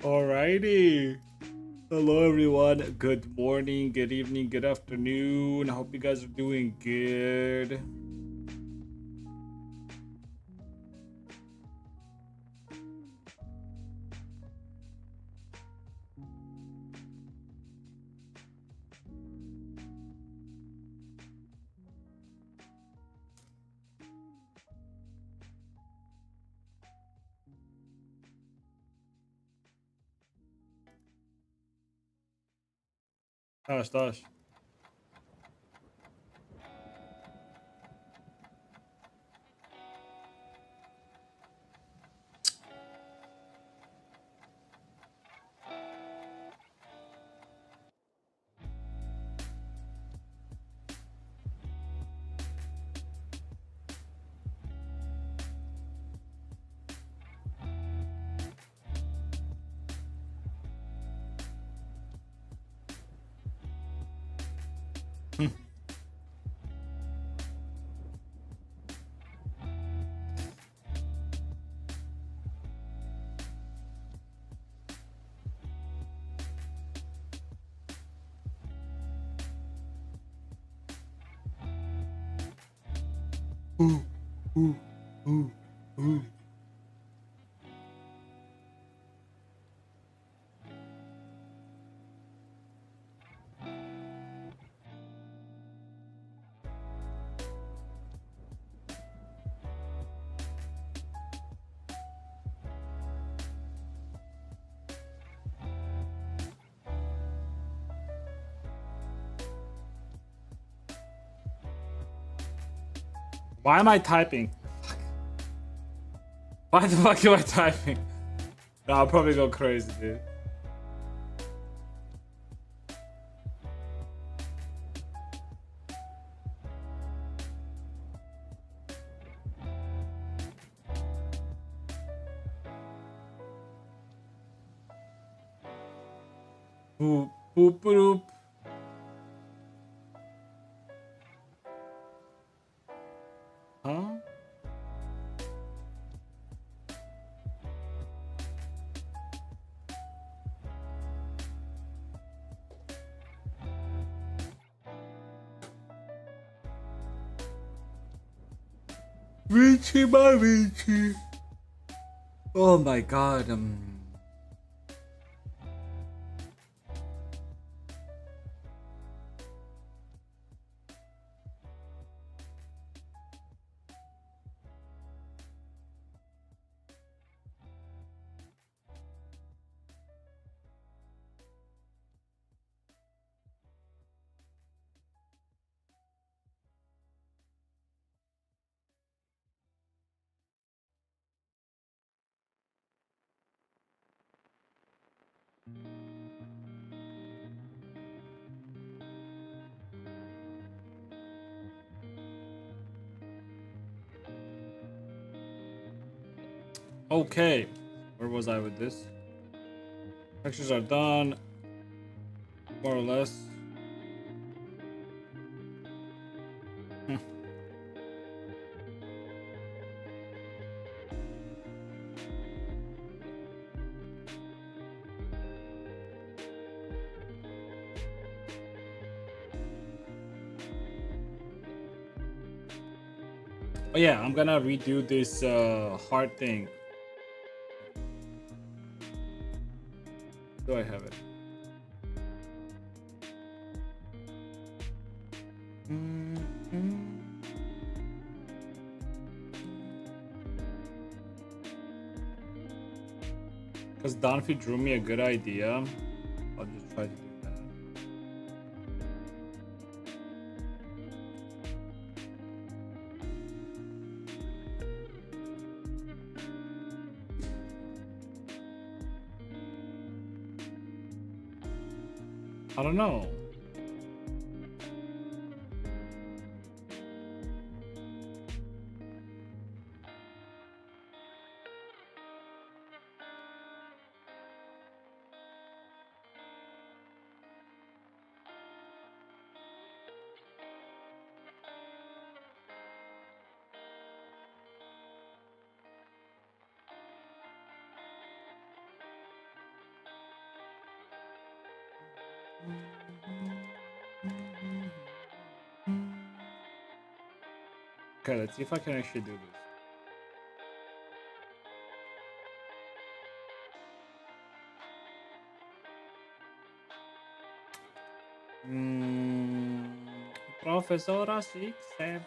Alrighty. Hello, everyone. Good morning, good evening, good afternoon. I hope you guys are doing good. Estás? Ooh, ooh, ooh, ooh. Why am I typing? Why the fuck am I typing? Nah, I'll probably go crazy, dude. Boop, boop, boop. Huh? Richie, my Richie. Oh my god, Okay, where was I with this? Textures are done, more or less. Oh yeah, I'm gonna redo this heart thing. Do I have it? Because Donphy drew me a good idea. I'll just try to do that. I don't know. Okay, let's see if I can actually do this. Professora 6-7.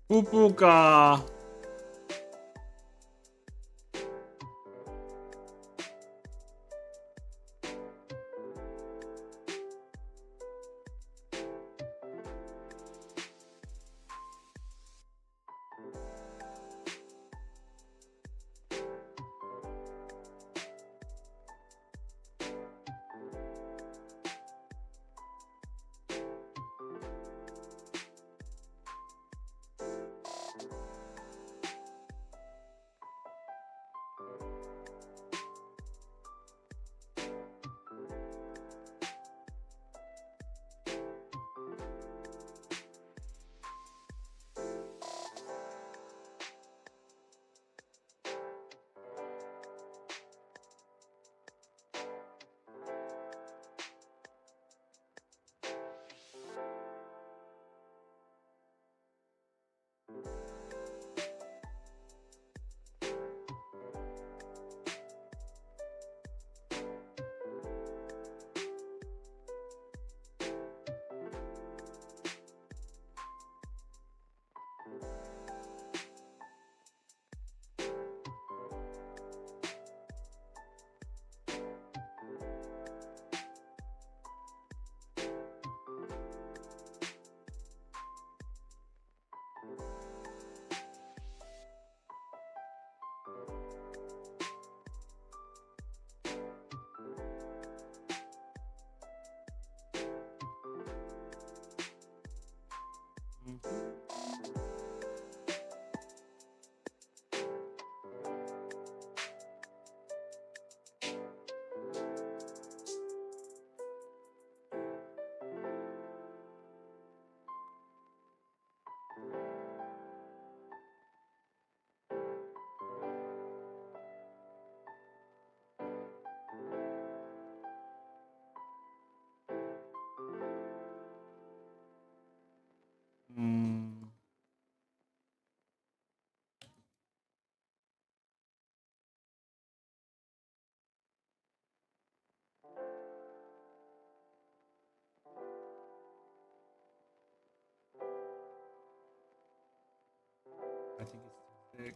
Pupuka. I think it's too thick.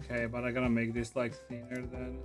Okay, but I gotta make this like thinner then.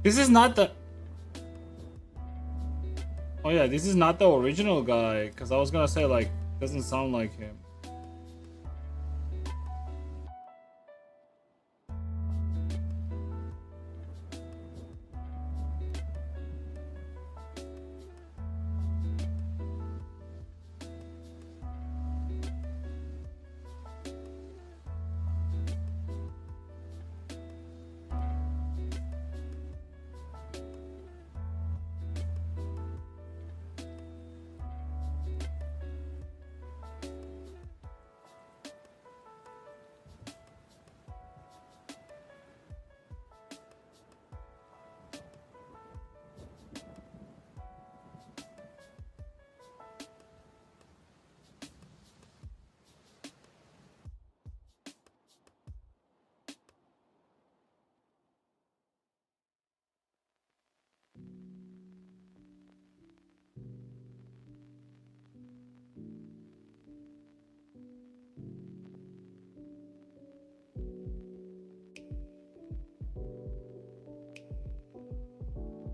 This is not the... Oh yeah, this is not the original guy, because I was gonna say, like, doesn't sound like him.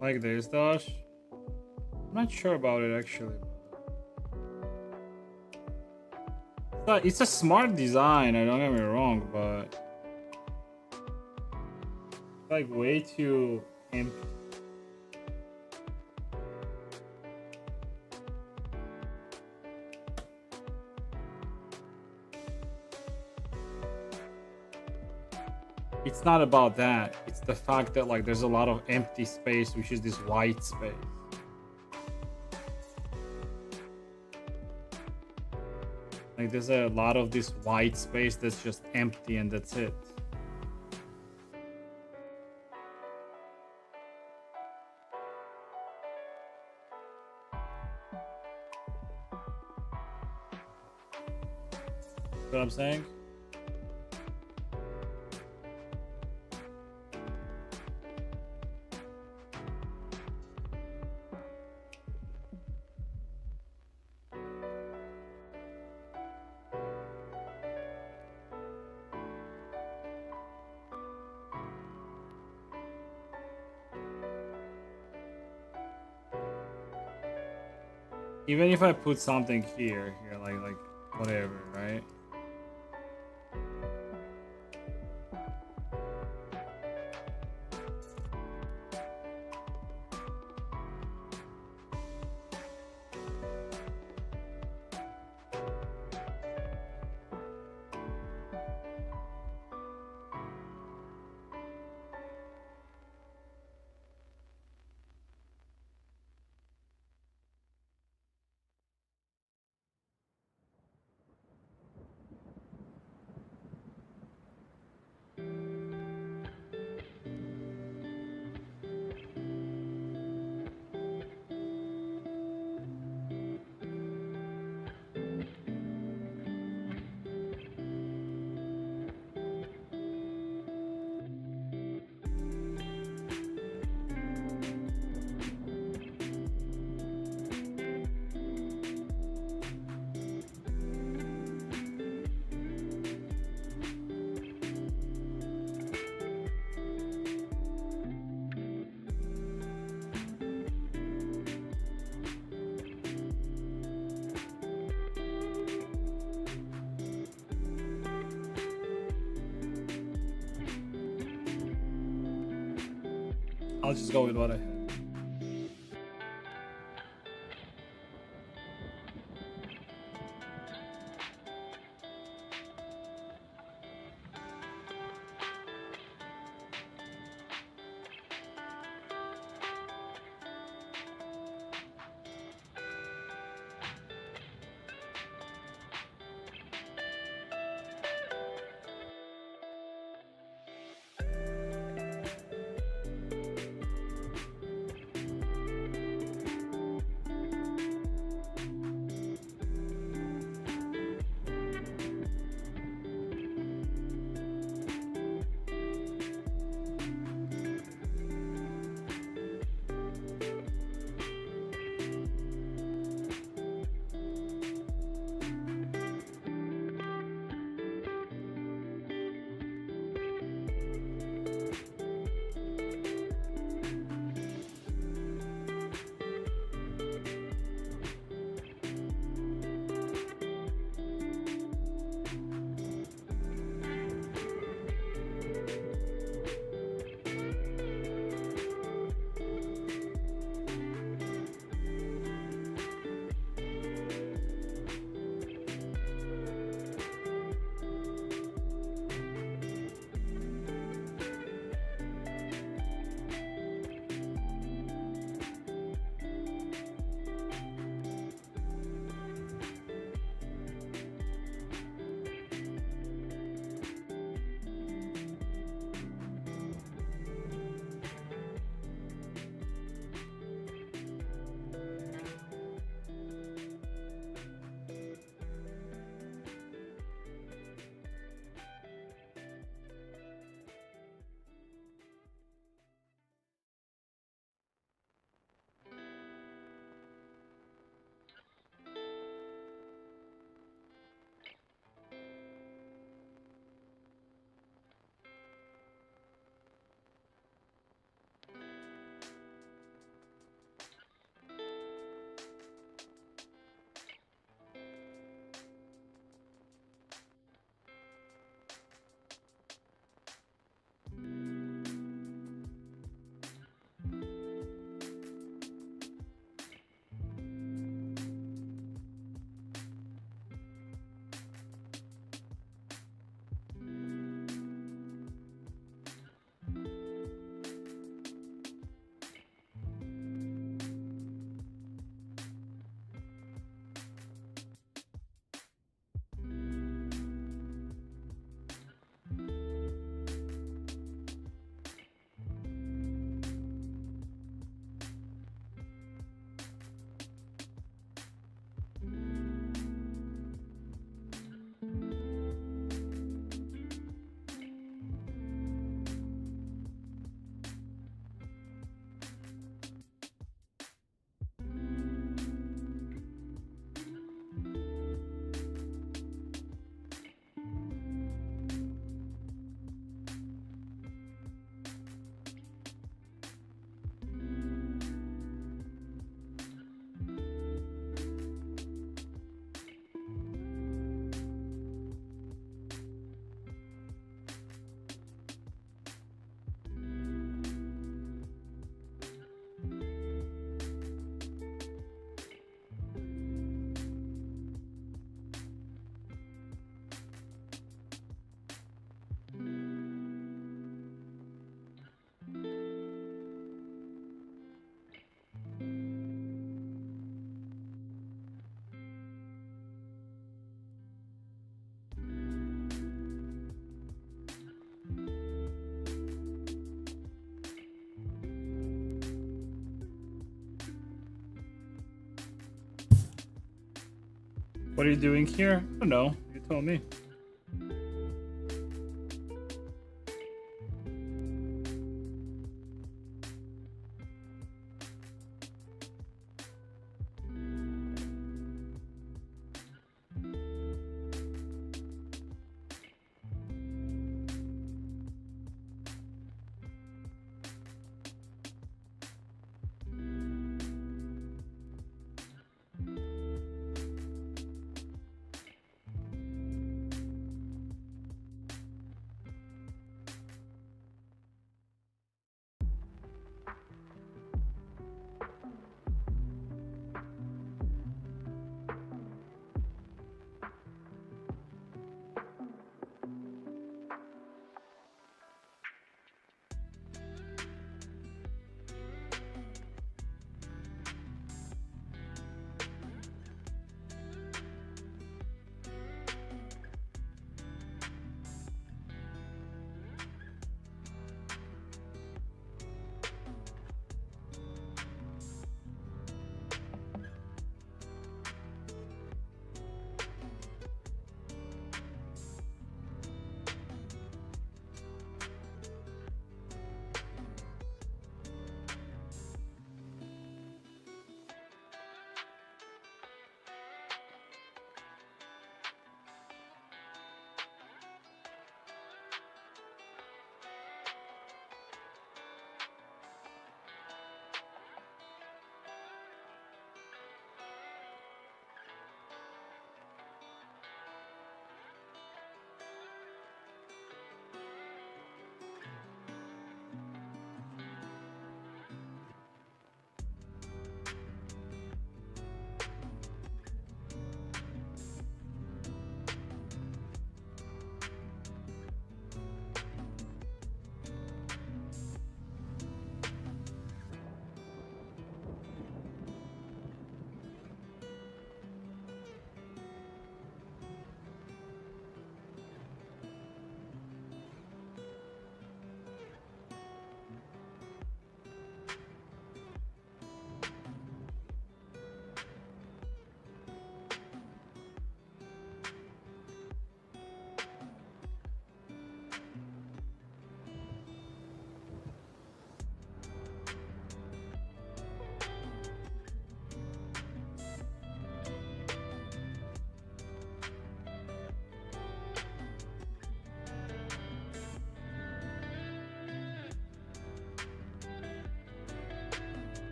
Like this, Dash? I'm not sure about it actually. It's a smart design, I don't get me wrong, but like way too empty. It's not about that. It's the fact that like there's a lot of empty space, which is this white space. Like there's a lot of this white space that's just empty and that's it. What I'm saying? Even if I put something here, like whatever, right? I'll just go with what I had. What are you doing here? I don't know. You told me.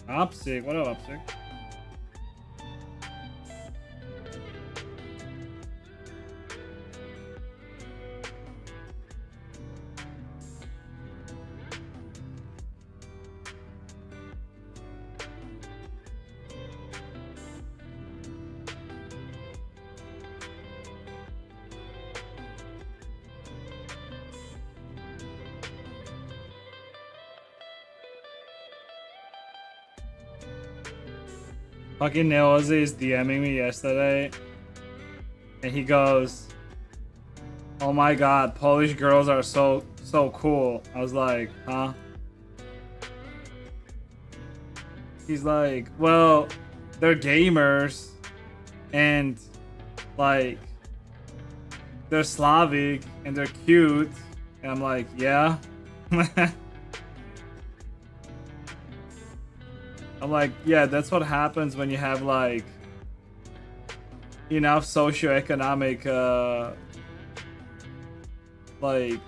Opsic, what up, Opsic? Fucking Neozi is DMing me yesterday, and he goes, "Oh my god, Polish girls are so cool." I was like, huh? He's like, well, they're gamers, and like they're Slavic and they're cute, and I'm like, yeah. I'm like, yeah, that's what happens when you have like enough socioeconomic like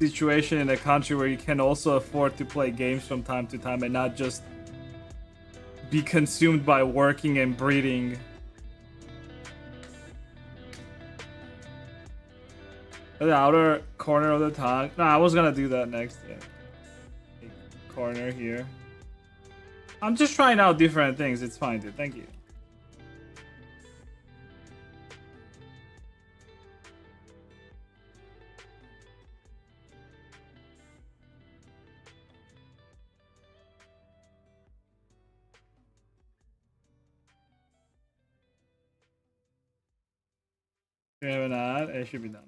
situation in a country where you can also afford to play games from time to time and not just be consumed by working and breeding. The outer corner of the tongue. No, I was gonna do that next. Yeah. Corner here. I'm just trying out different things. It's fine, dude. Thank you. We have an ad. It should be done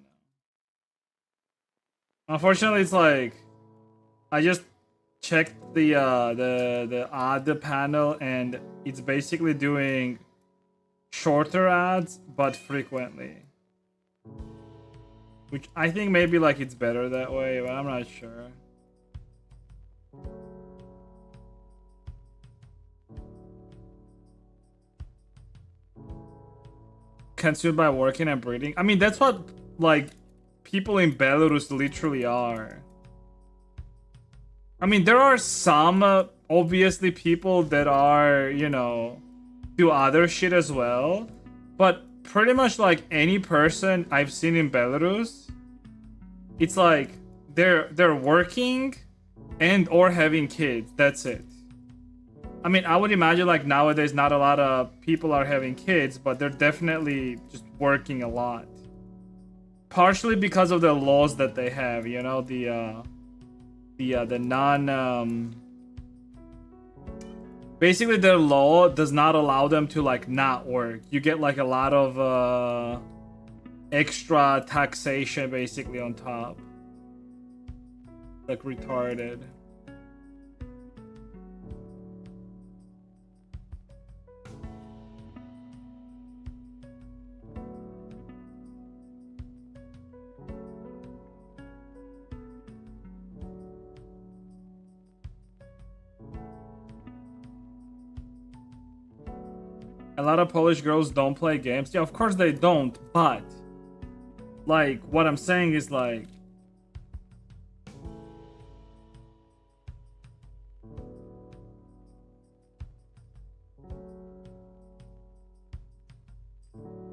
now. Unfortunately, it's like I just checked the ad panel, and it's basically doing shorter ads but frequently, which I think maybe like it's better that way, but I'm not sure. Consumed by working and breeding. I mean, that's what like people in Belarus literally are. I mean, there are some obviously people that are, you know, do other shit as well, but pretty much like any person I've seen in Belarus, it's like they're working and or having kids. That's it. I mean, I would imagine like nowadays not a lot of people are having kids, but they're definitely just working a lot. Partially because of the laws that they have, you know, the non basically their law does not allow them to like not work. You get like a lot of extra taxation basically on top. Like retarded. A lot of Polish girls don't play games. Yeah, of course they don't, but like what I'm saying is like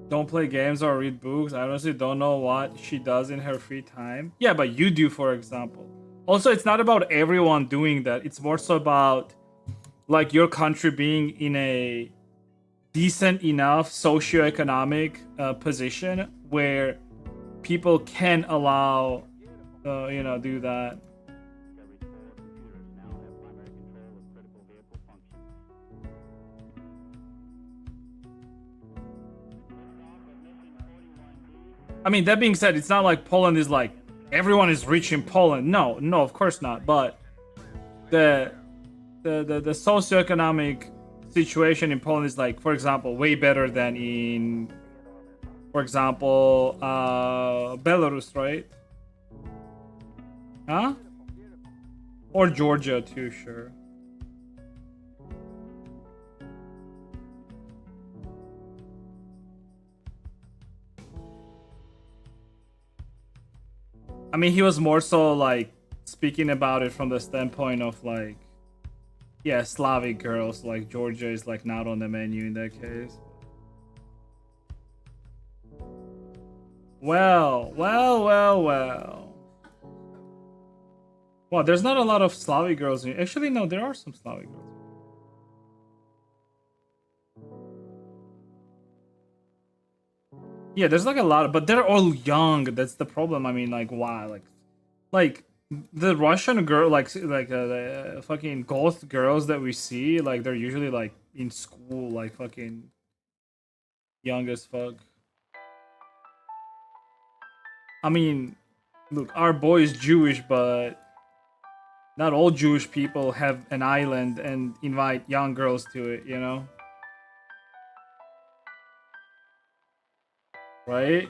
don't play games or read books. I honestly don't know what she does in her free time. Yeah, but you do, for example. Also, it's not about everyone doing that. It's more so about like your country being in a decent enough socioeconomic position where people can allow, you know, do that. I mean, that being said, it's not like Poland is like everyone is rich in Poland. No, no, of course not. But the socioeconomic situation in Poland is like, for example, way better than in, for example, Belarus, right? Huh? Or Georgia too, sure. I mean, he was more so like speaking about it from the standpoint of like, yeah, Slavic girls. Like Georgia is like not on the menu in that case. Well. Well, there's not a lot of Slavic girls. Actually, no, there are some Slavic girls. Yeah, there's like a lot of, but they're all young. That's the problem. I mean, like, why? Like the Russian girl, like the fucking goth girls that we see, like they're usually like in school, like fucking young as fuck. I mean, look, our boy is Jewish, but not all Jewish people have an island and invite young girls to it, you know? Right?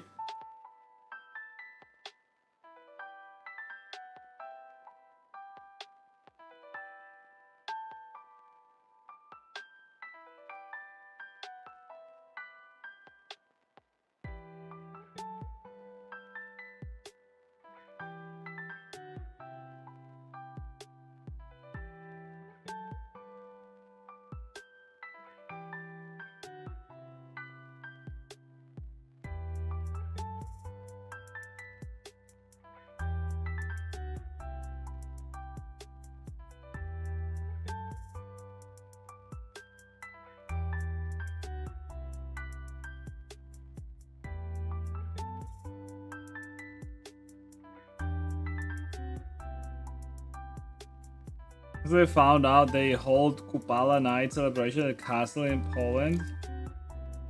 Because they found out they hold Kupala night celebration at a castle in Poland.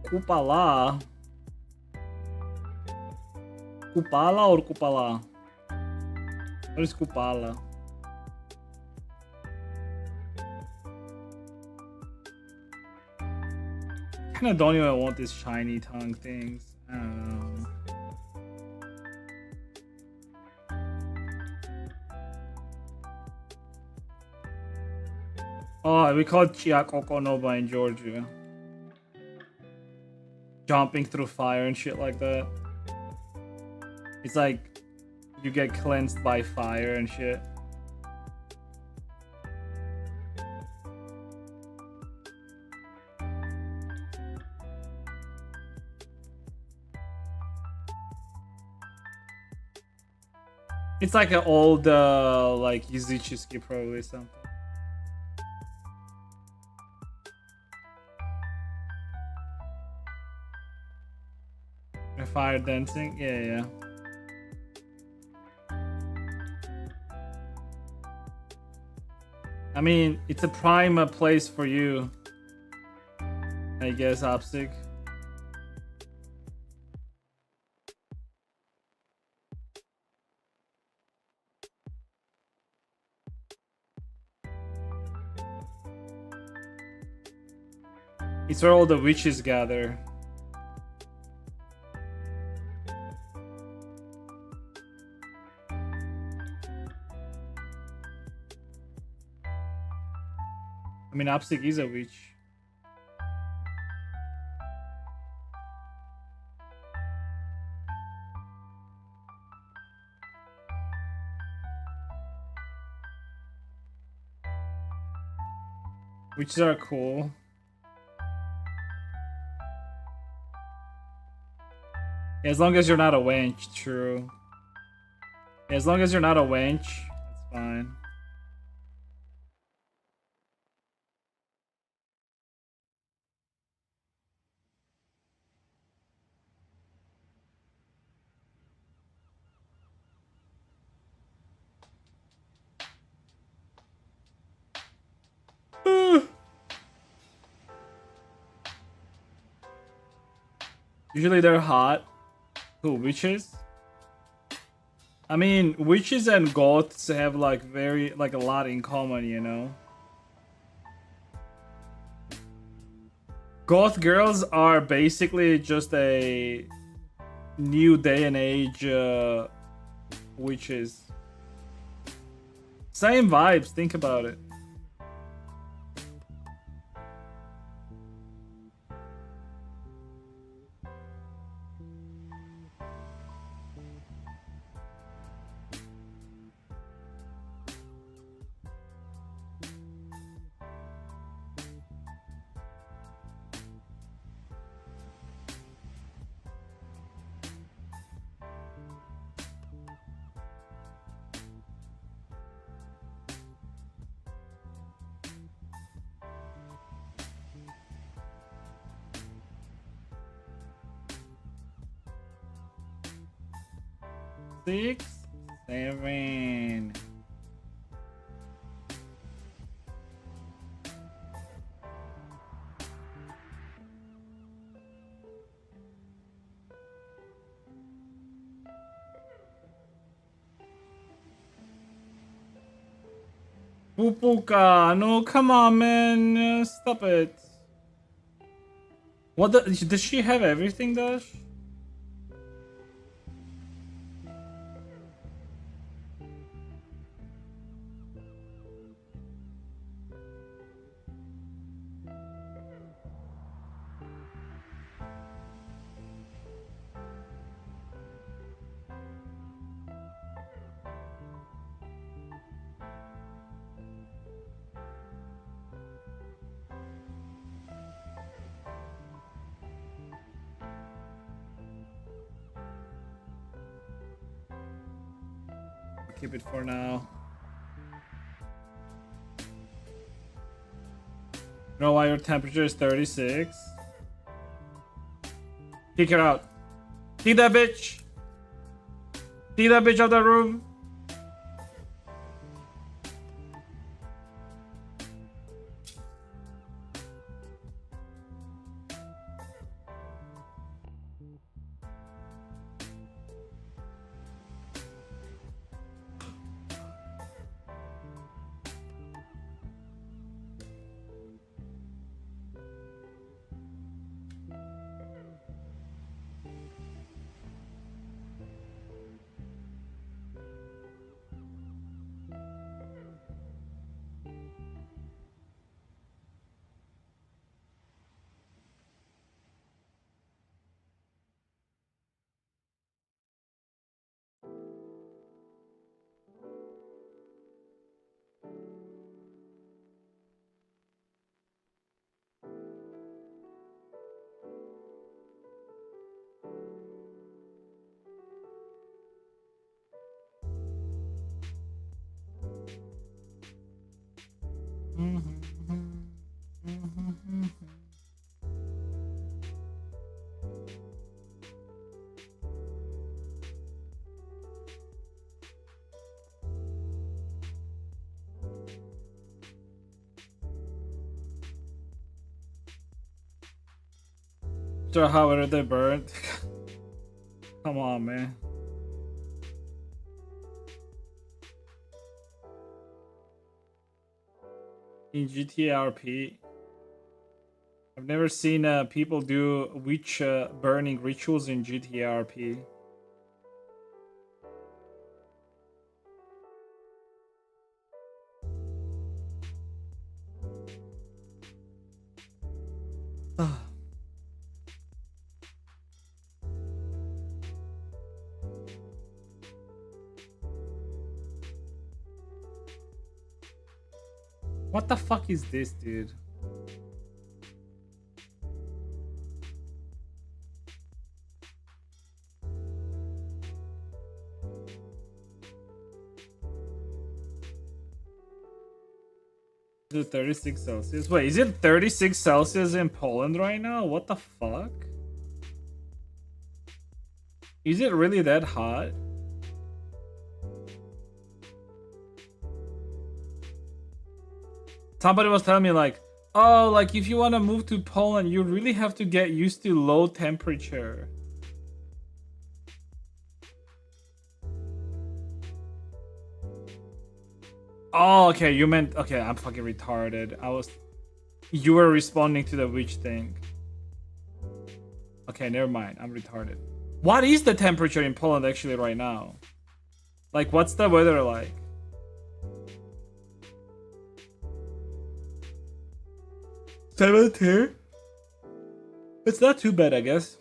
Kupala? Kupala or Kupala? What is Kupala? I kinda don't even want these shiny tongue things. I don't know. Oh, we call it Chiakokonoba in Georgia. Jumping through fire and shit like that. It's like you get cleansed by fire and shit. It's like an old, like Yuzuchiski probably something. Fire dancing? Yeah. I mean, it's a prime place for you, I guess, Opsig. It's where all the witches gather. I mean, Opsig is a witch. Witches are cool. As long as you're not a wench, true. As long as you're not a wench, it's fine. Usually they're hot. Who, witches? I mean, witches and goths have like a lot in common, you know? Goth girls are basically just a new day and age witches. Same vibes, think about it. Six, 7. Pupuka, no, come on, man. Stop it. What does she have everything, Dash? Keep it for now. You know why your temperature is 36? Kick her out. Kick that bitch. Kick that bitch out of the room. So how are they burnt? Come on, man. In GTRP, I've never seen people do witch burning rituals in GTRP. What the fuck is this, dude? Is it 36 Celsius? Wait, is it 36 Celsius in Poland right now? What the fuck? Is it really that hot? Somebody was telling me like, oh, like if you want to move to Poland, you really have to get used to low temperature. Oh, okay, you meant, okay, I'm fucking retarded. You were responding to the witch thing. Okay, never mind, I'm retarded. What is the temperature in Poland actually right now? Like, what's the weather like? $17? It's not too bad, I guess.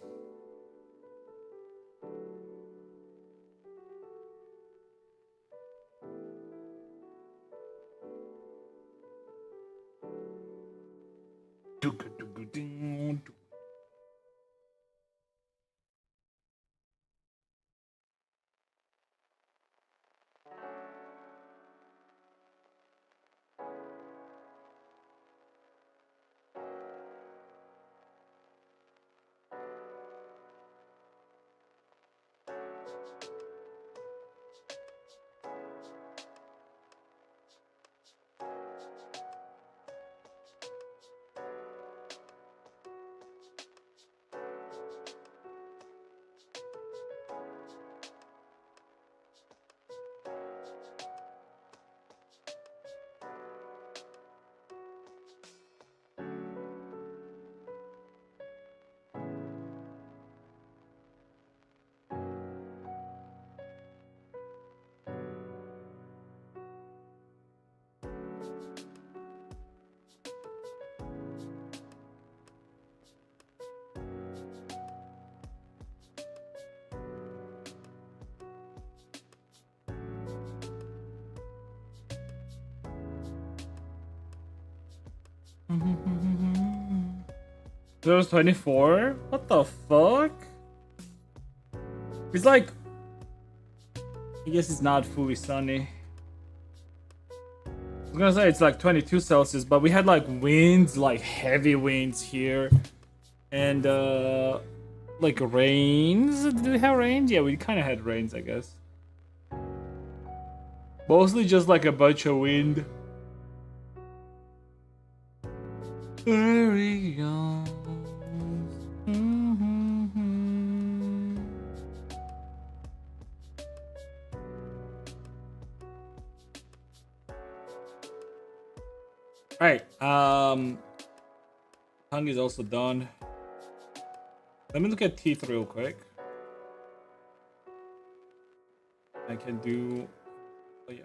There was 24? What the fuck? It's like... I guess it's not fully sunny. I was gonna say it's like 22 Celsius, but we had like winds, like heavy winds here. And like rains. Did we have rains? Yeah, we kind of had rains, I guess. Mostly just like a bunch of wind. There we go. Alright, tongue is also done. Let me look at teeth real quick. I can do... Oh yeah.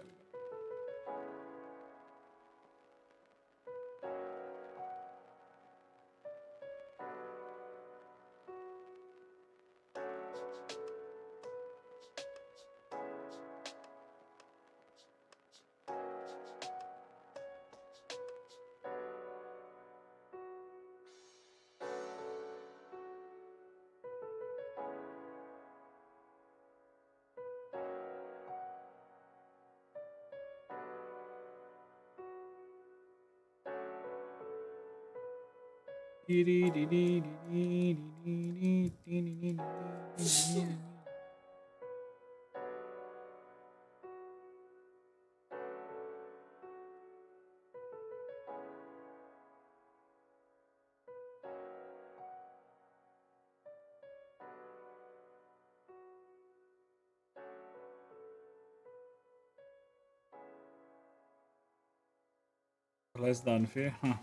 Less than fair, huh?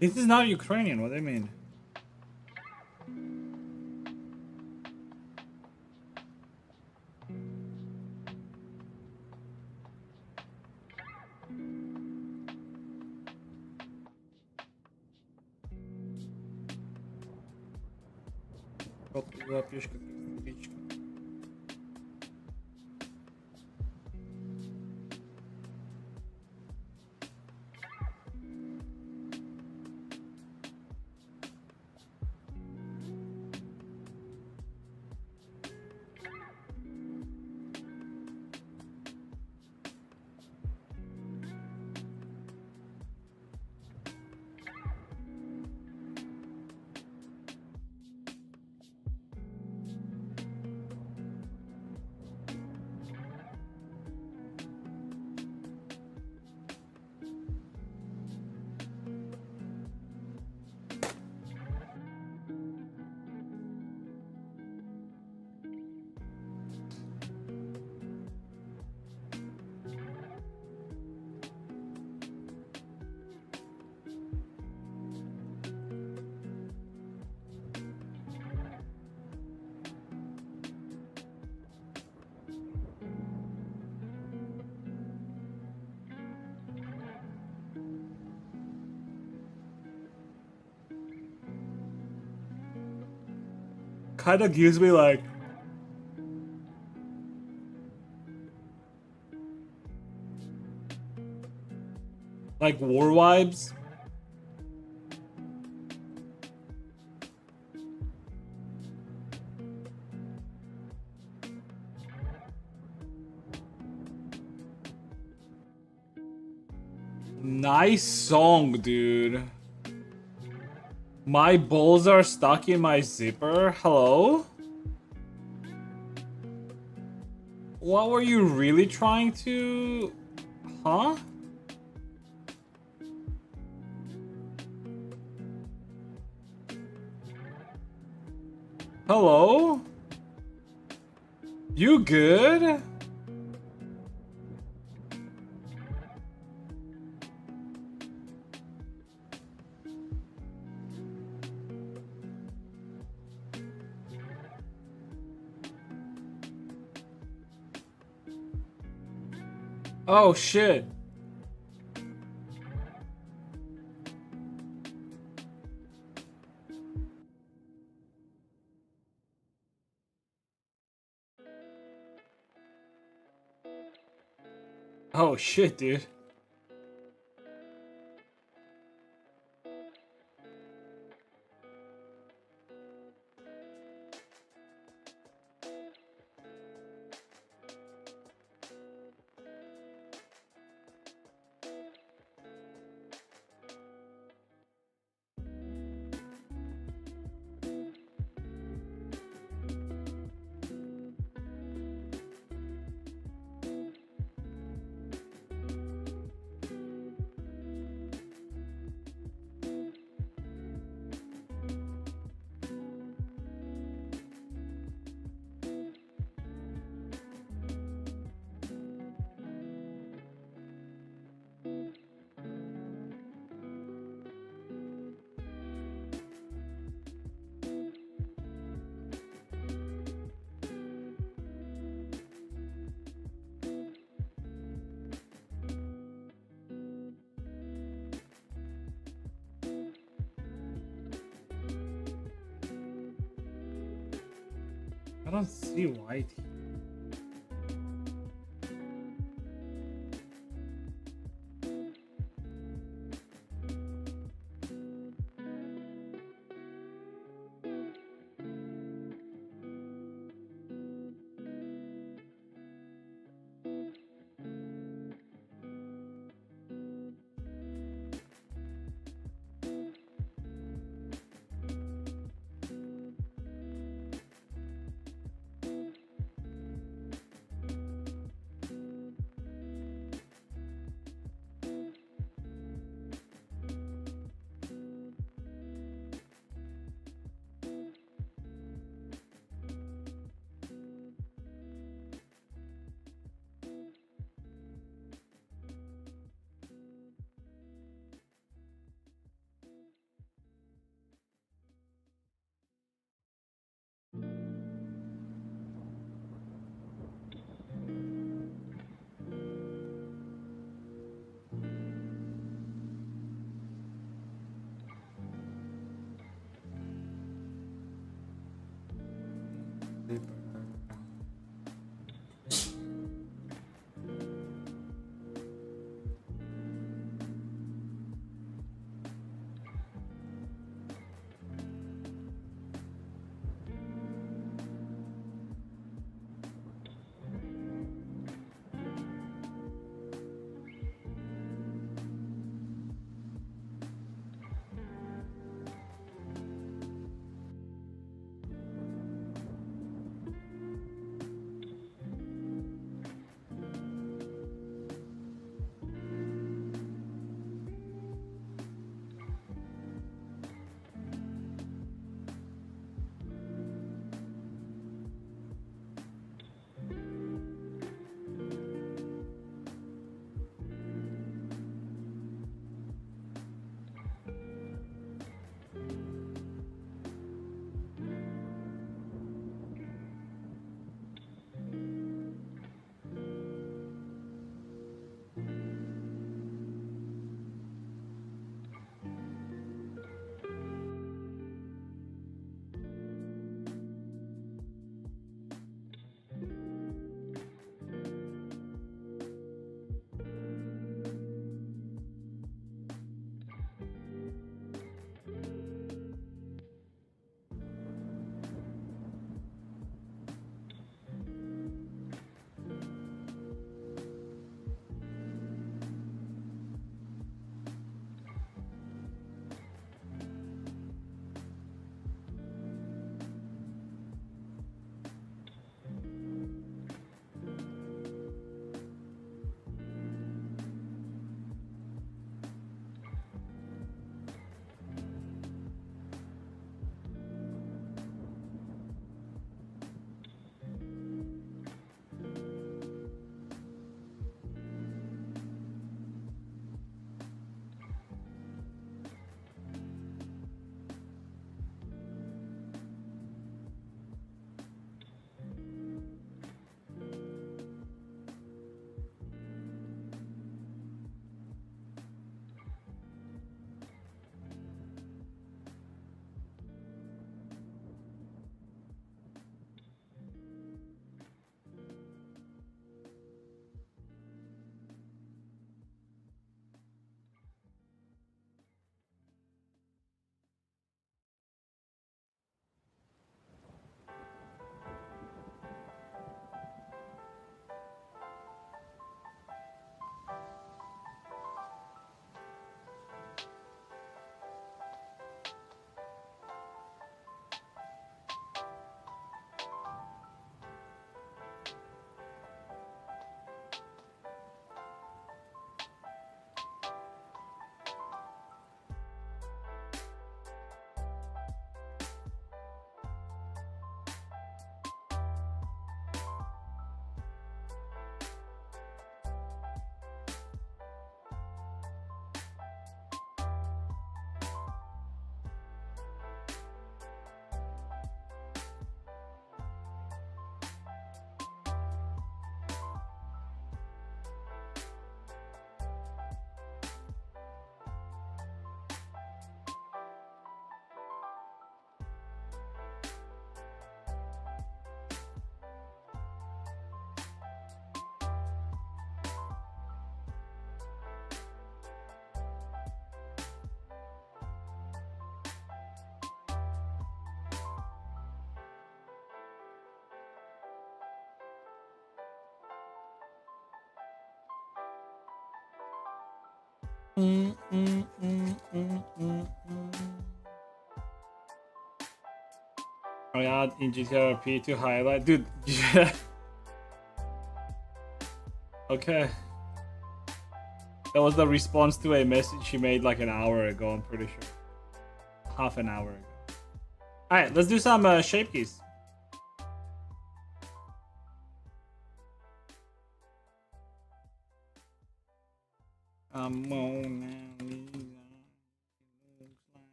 This is not Ukrainian, what do you mean? Вот была пешка, печка. Kind of gives me like war vibes. Nice song, dude. My balls are stuck in my zipper. Hello? What were you really trying to... Huh? Hello? You good? Oh shit. Oh shit, dude. I don't see white here. Oh yeah, in GTRP to highlight, dude. Yeah. Okay. That was the response to a message she made like an hour ago. I'm pretty sure, half an hour ago. All right, let's do some shape keys.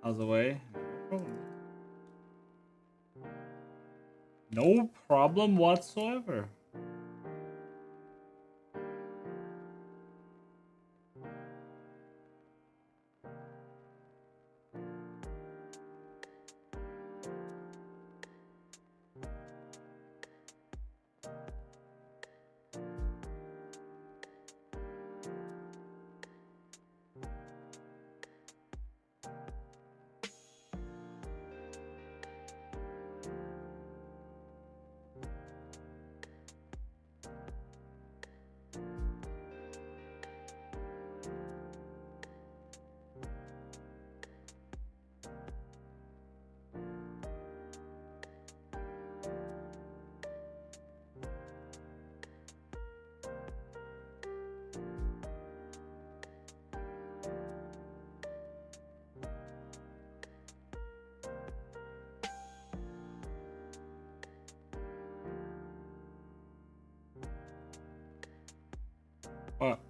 How's the way? No problem whatsoever. What?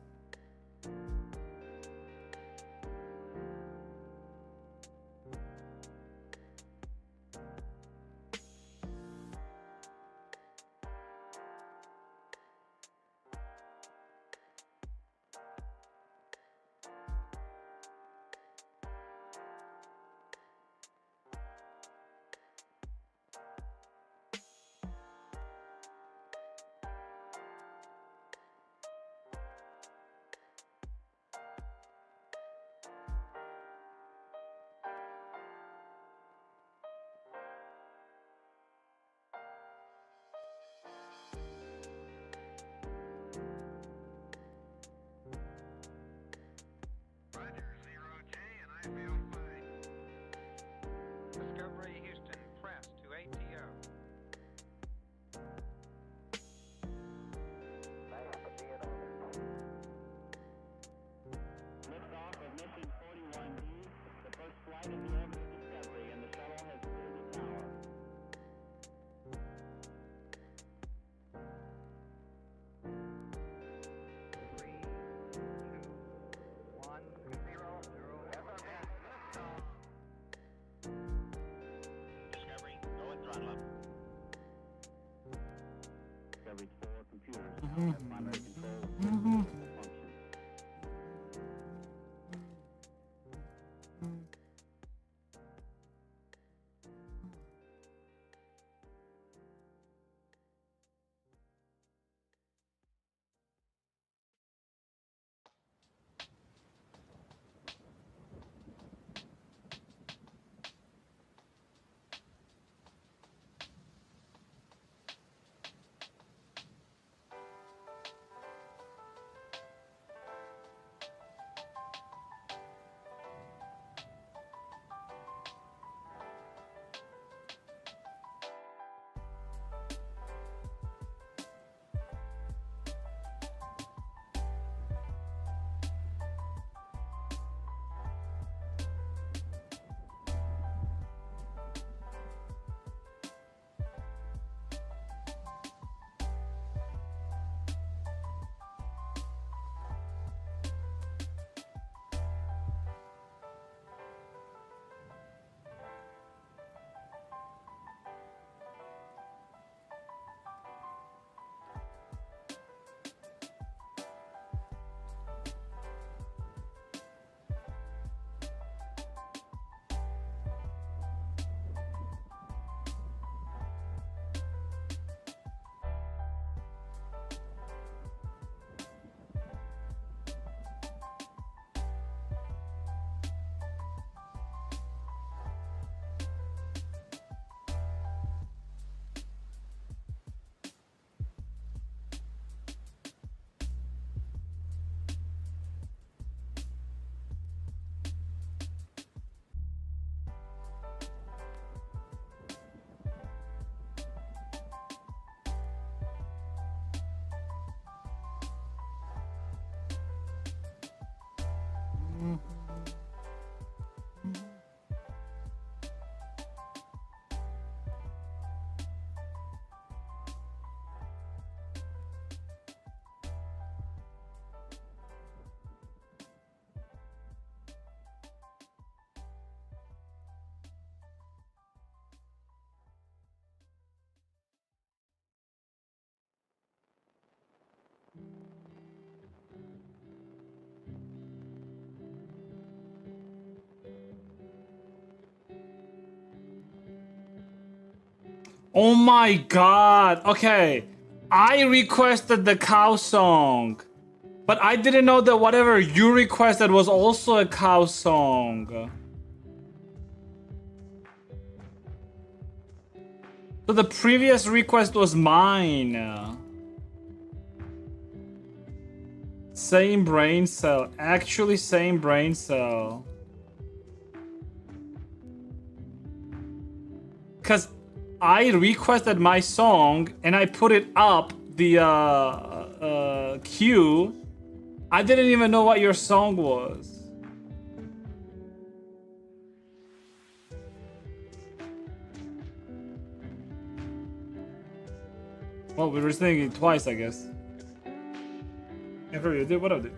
Oh my god. Okay. I requested the cow song. But I didn't know that whatever you requested was also a cow song. So the previous request was mine. Same brain cell. Actually, same brain cell. Because I requested my song and I put it up the queue. I didn't even know what your song was. Well, we were singing it twice, I guess. You did what I did.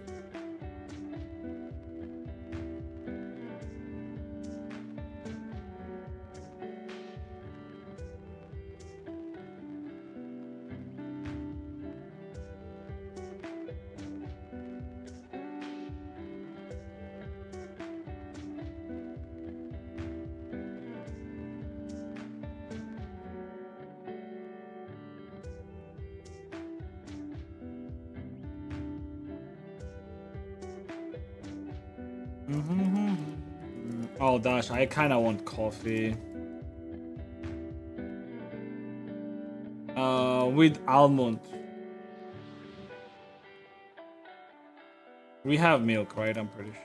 Oh, Dash, I kind of want coffee. With almond. We have milk, right? I'm pretty sure.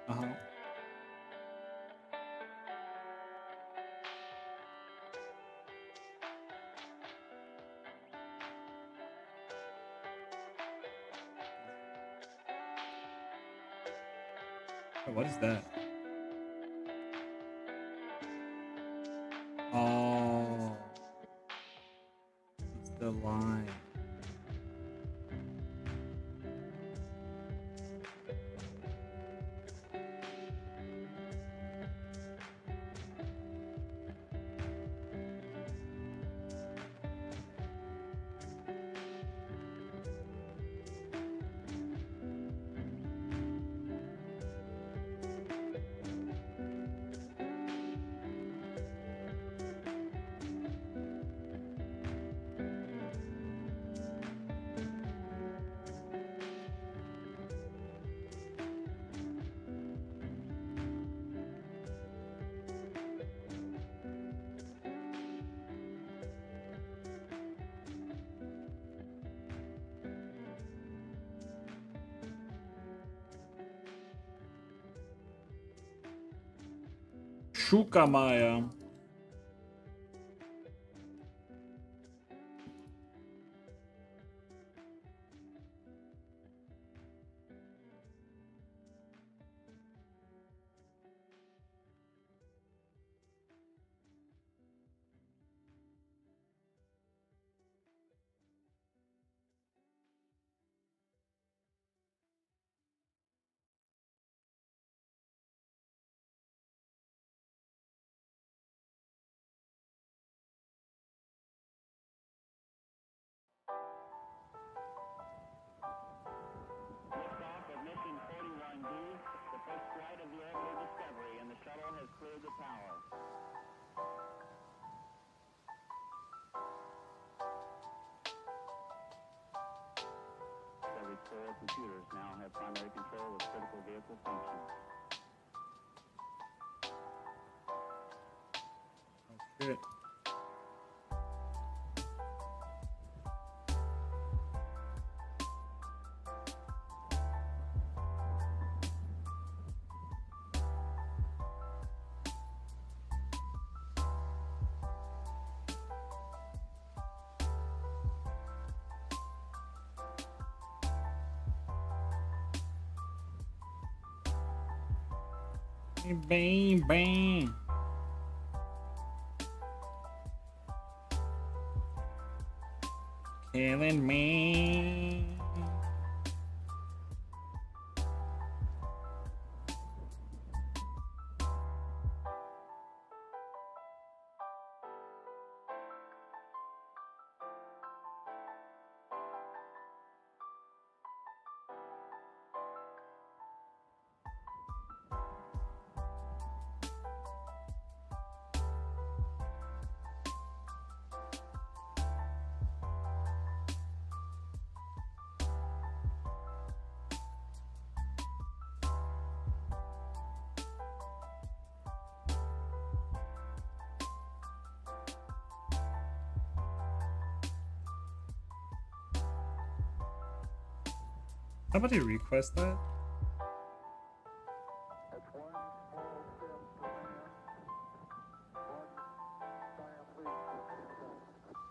Uh-huh. What is that? Oh, it's the line. Shukamaya. Four computers now have primary control of critical vehicle functions. Oh, shit. Bang bang. Killing me. Somebody request that? That's one small step for man, one giant leap for mankind.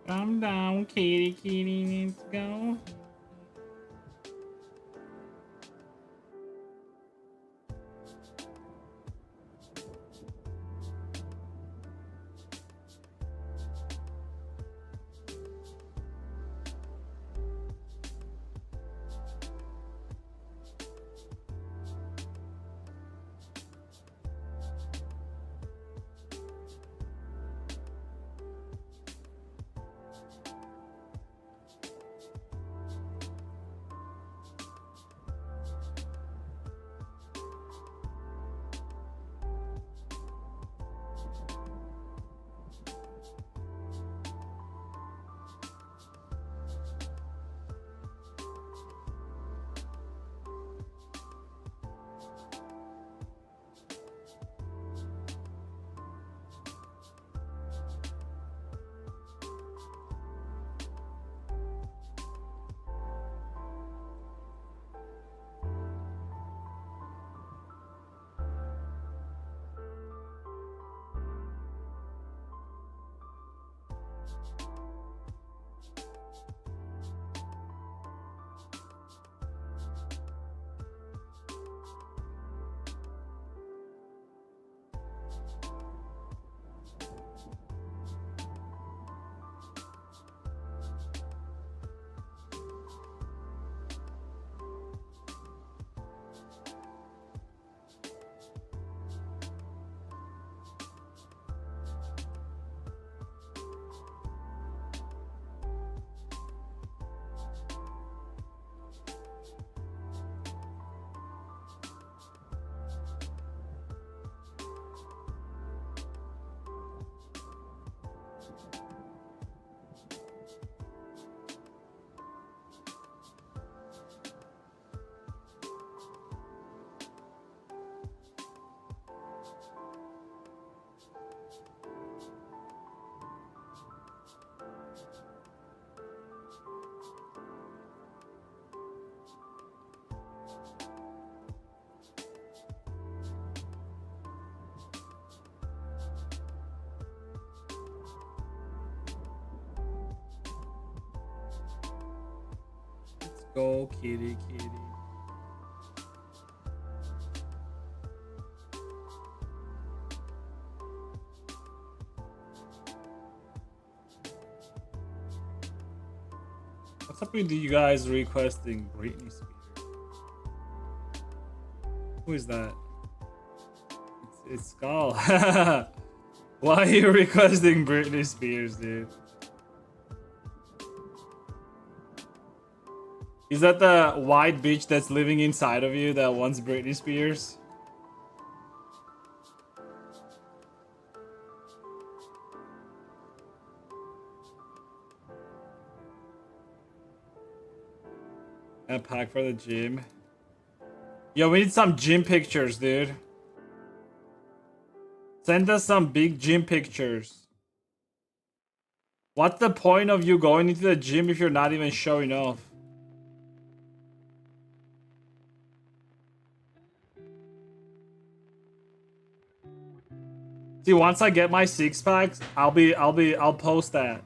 Calm down, kitty, kitty needs to go. Go, kitty, kitty. What's up with you guys requesting Britney Spears? Who is that? Let's see. It's Skull. Why are you requesting Britney Spears, dude? Is that the white bitch that's living inside of you that wants Britney Spears? A pack for the gym. Yo, we need some gym pictures, dude. Send us some big gym pictures. What's the point of you going into the gym if you're not even showing off? See, once I get my six packs, I'll post that.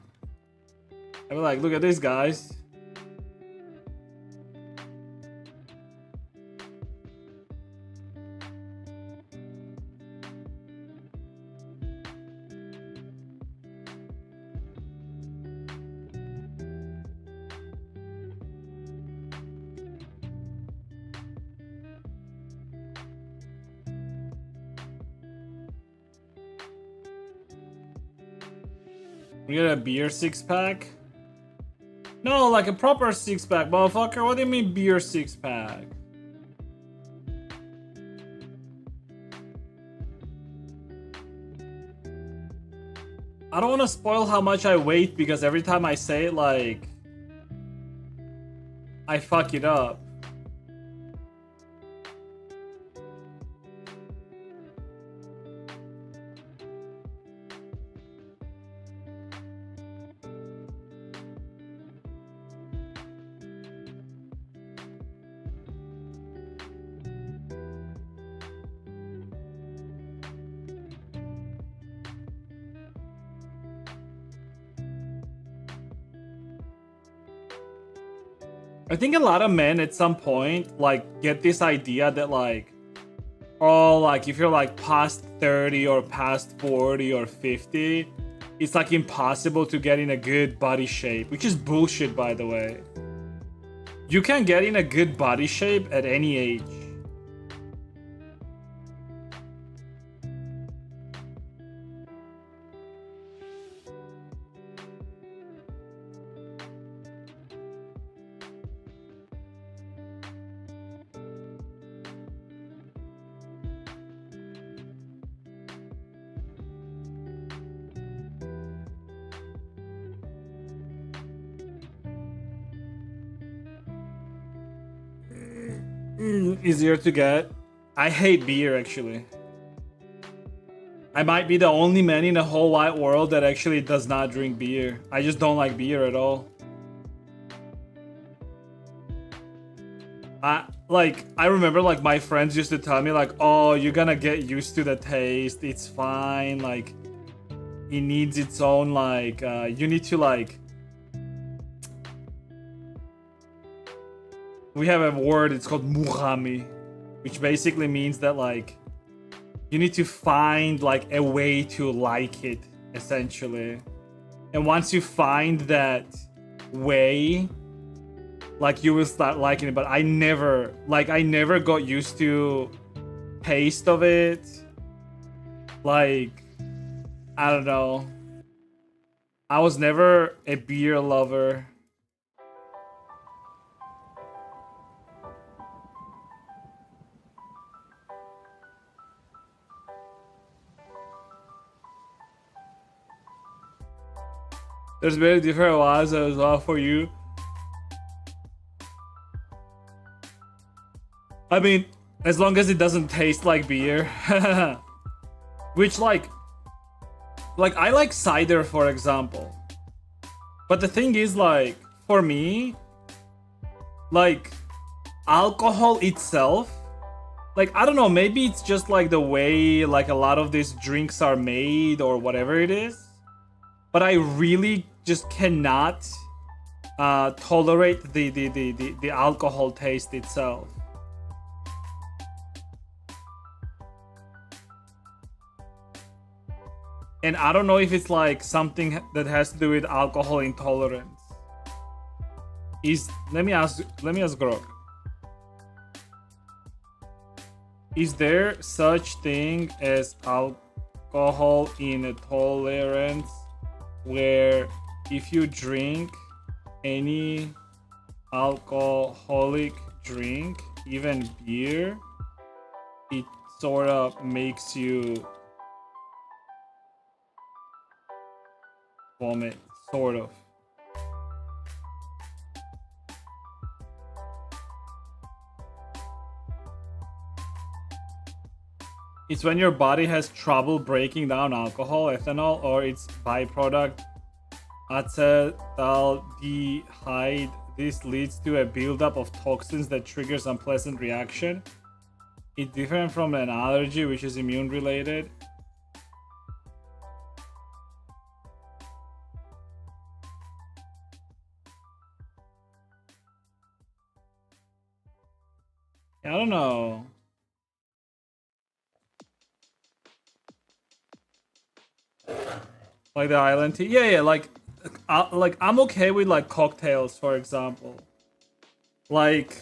I'll be like, look at this, guys. We get a beer six pack? No, like a proper six pack, motherfucker. What do you mean beer six pack? I don't want to spoil how much I weigh because every time I say it, like, I fuck it up. I think a lot of men at some point like get this idea that like, oh, like if you're like past 30 or past 40 or 50, it's like impossible to get in a good body shape, which is bullshit, by the way. You can get in a good body shape at any age. Easier to get. I hate beer, actually. I might be the only man in the whole wide world that actually does not drink beer. I just don't like beer at all. I remember like my friends used to tell me like, oh, you're gonna get used to the taste. It's fine. Like, it needs its own like, you need to like, we have a word, it's called mughami, which basically means that like you need to find like a way to like it, essentially. And once you find that way, like you will start liking it. But I never got used to taste of it. Like, I don't know. I was never a beer lover. There's very different ones as well for you. I mean, as long as it doesn't taste like beer. Which like I like cider, for example. But the thing is, like, for me, like, alcohol itself, like, I don't know, maybe it's just like the way like a lot of these drinks are made or whatever it is. But I really just cannot tolerate the alcohol taste itself. And I don't know if it's like something that has to do with alcohol intolerance. Let me ask Grok. Is there such thing as alcohol intolerance, where if you drink any alcoholic drink, even beer, it sort of makes you vomit, sort of? It's when your body has trouble breaking down alcohol, ethanol, or its byproduct, acetaldehyde. This leads to a buildup of toxins that triggers unpleasant reaction. It's different from an allergy, which is immune related. I don't know. Like the island tea? Yeah, like I'm okay with like cocktails, for example. Like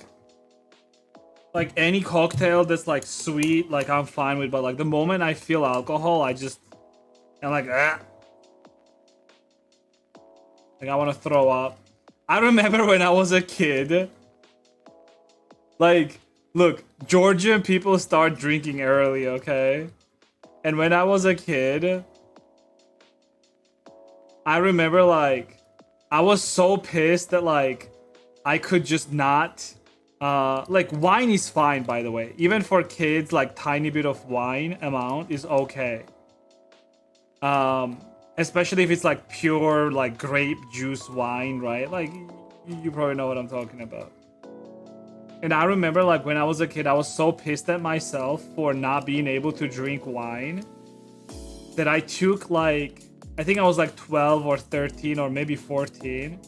any cocktail that's like sweet, like I'm fine with, but like the moment I feel alcohol, I'm like, ah. Like I want to throw up. I remember when I was a kid, like, look, Georgian people start drinking early, okay? And when I was a kid, I remember like I was so pissed that like I could just not like wine is fine, by the way. Even for kids, like tiny bit of wine amount is okay. Especially if it's like pure like grape juice wine, right? Like you probably know what I'm talking about. And I remember like when I was a kid, I was so pissed at myself for not being able to drink wine that I took like, I think I was like 12 or 13 or maybe 14.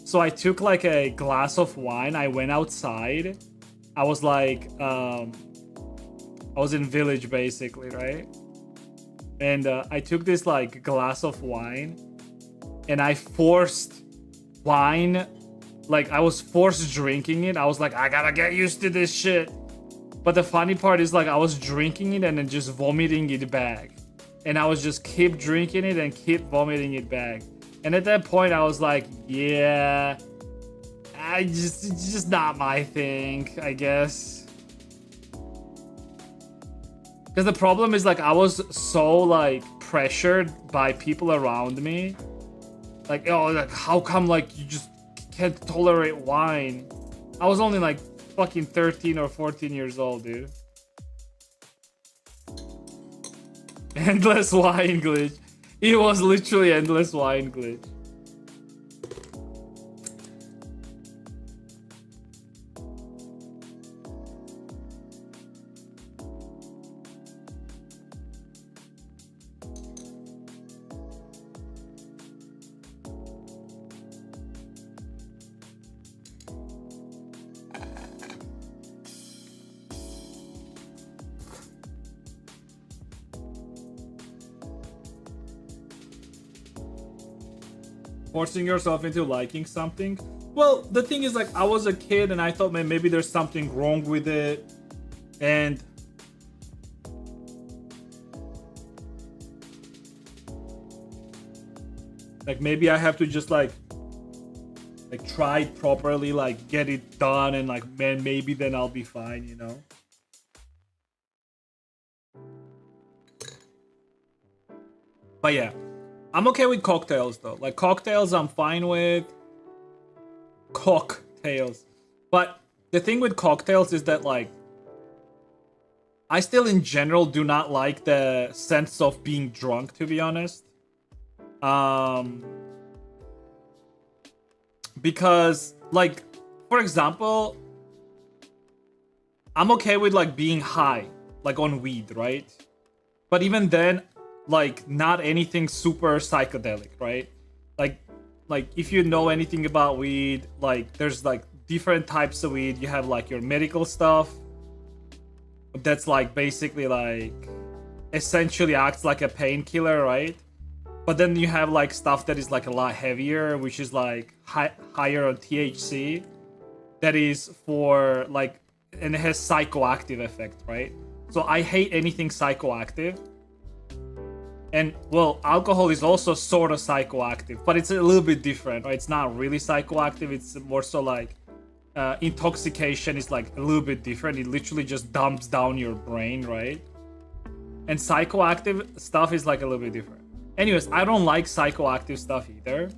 So I took like a glass of wine. I went outside. I was like, I was in village basically, right? And I took this like glass of wine and I forced wine. Like I was forced drinking it. I was like, I gotta get used to this shit. But the funny part is like I was drinking it and then just vomiting it back. And I was just keep drinking it and keep vomiting it back. And at that point I was like, yeah, it's just not my thing, I guess. Because the problem is like I was so like pressured by people around me. Like, oh, like how come like you just can't tolerate wine? I was only like fucking 13 or 14 years old, dude. Endless wine glitch. It was literally endless wine glitch. Forcing yourself into liking something. Well, the thing is like I was a kid and I thought, man, maybe there's something wrong with it. And like maybe I have to just like try it properly, like get it done, and like, man, maybe then I'll be fine, you know? But yeah, I'm okay with cocktails though. Like cocktails I'm fine with. Cocktails. But the thing with cocktails is that like I still in general do not like the sense of being drunk, to be honest. Because like, for example, I'm okay with like being high, like on weed, right? But even then, like not anything super psychedelic, right? Like if you know anything about weed, like there's like different types of weed. You have like your medical stuff that's like basically like essentially acts like a painkiller, right? But then you have like stuff that is like a lot heavier, which is like higher on THC, that is for like, and it has psychoactive effect, right? So I hate anything psychoactive. And well, alcohol is also sort of psychoactive, but it's a little bit different, right? It's not really psychoactive. It's more so like intoxication is like a little bit different. It literally just dumps down your brain, right? And psychoactive stuff is like a little bit different. Anyways, I don't like psychoactive stuff either.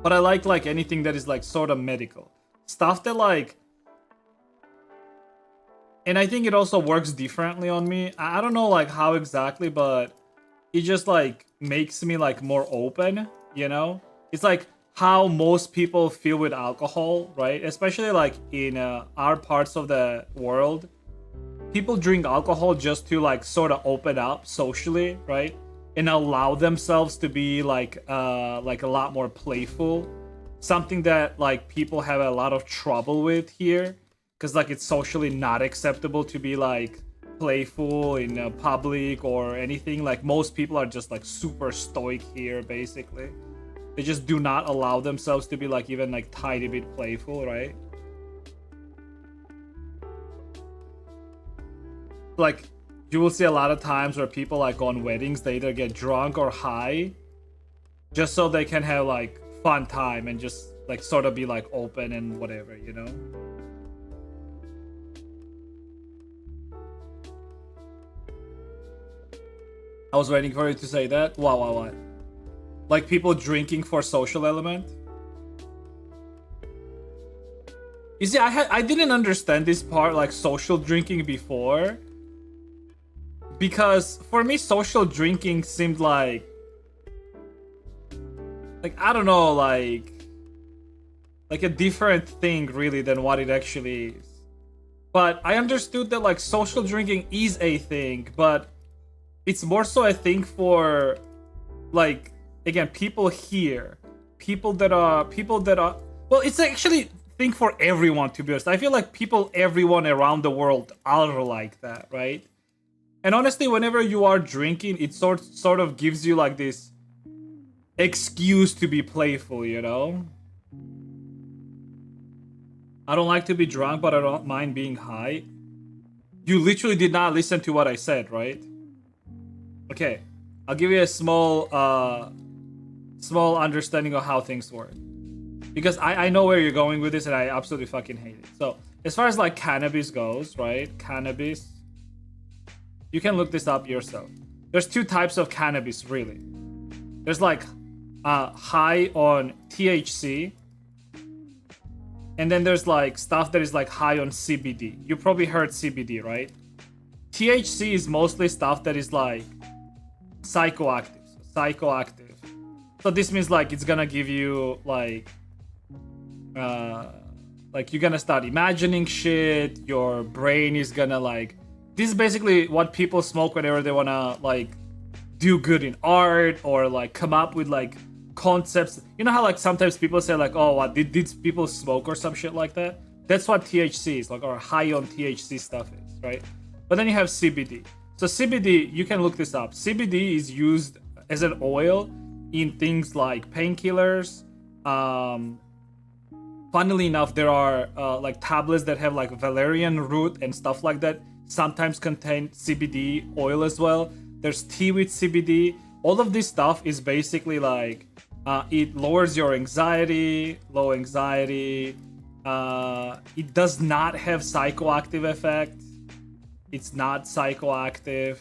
But I like anything that is like sort of medical. Stuff that like... And I think it also works differently on me. I don't know like how exactly, but it just like makes me like more open, you know? It's like how most people feel with alcohol, right? Especially like in our parts of the world. People drink alcohol just to like sort of open up socially, right? And allow themselves to be like a lot more playful. Something that like people have a lot of trouble with here. Because like it's socially not acceptable to be like playful in public or anything. Like most people are just like super stoic here basically. They just do not allow themselves to be like even like tiny bit playful, right? Like you will see a lot of times where people like on weddings, they either get drunk or high just so they can have like fun time and just like sort of be like open and whatever, you know? I was waiting for you to say that. What? Like people drinking for social element? You see, I didn't understand this part, like social drinking before. Because for me, social drinking seemed like I don't know, like a different thing really than what it actually is. But I understood that like social drinking is a thing, but it's more so a thing for like, again, people here, people that are well, it's actually a thing for everyone, to be honest. I feel like everyone around the world are like that, right? And honestly, whenever you are drinking, it sort of gives you like this excuse to be playful, you know? I don't like to be drunk, but I don't mind being high. You literally did not listen to what I said, right? Okay, I'll give you a small understanding of how things work. Because I know where you're going with this and I absolutely fucking hate it. So, as far as like cannabis goes, right? Cannabis. You can look this up yourself. There's two types of cannabis, really. There's like high on THC. And then there's like stuff that is like high on CBD. You probably heard CBD, right? THC is mostly stuff that is like psychoactive. So this means like it's gonna give you like you're gonna start imagining shit. Your brain is gonna like... This is basically what people smoke whenever they wanna like do good in art or like come up with like concepts. You know how like sometimes people say like, oh, what did people smoke or some shit like that? That's what THC is, like, or high on THC stuff is, right? But then you have CBD. So CBD, you can look this up. CBD is used as an oil in things like painkillers. Funnily enough, there are like tablets that have like valerian root and stuff like that. Sometimes contain CBD oil as well. There's tea with CBD. All of this stuff is basically like it lowers your anxiety, low anxiety. It does not have psychoactive effect. It's not psychoactive,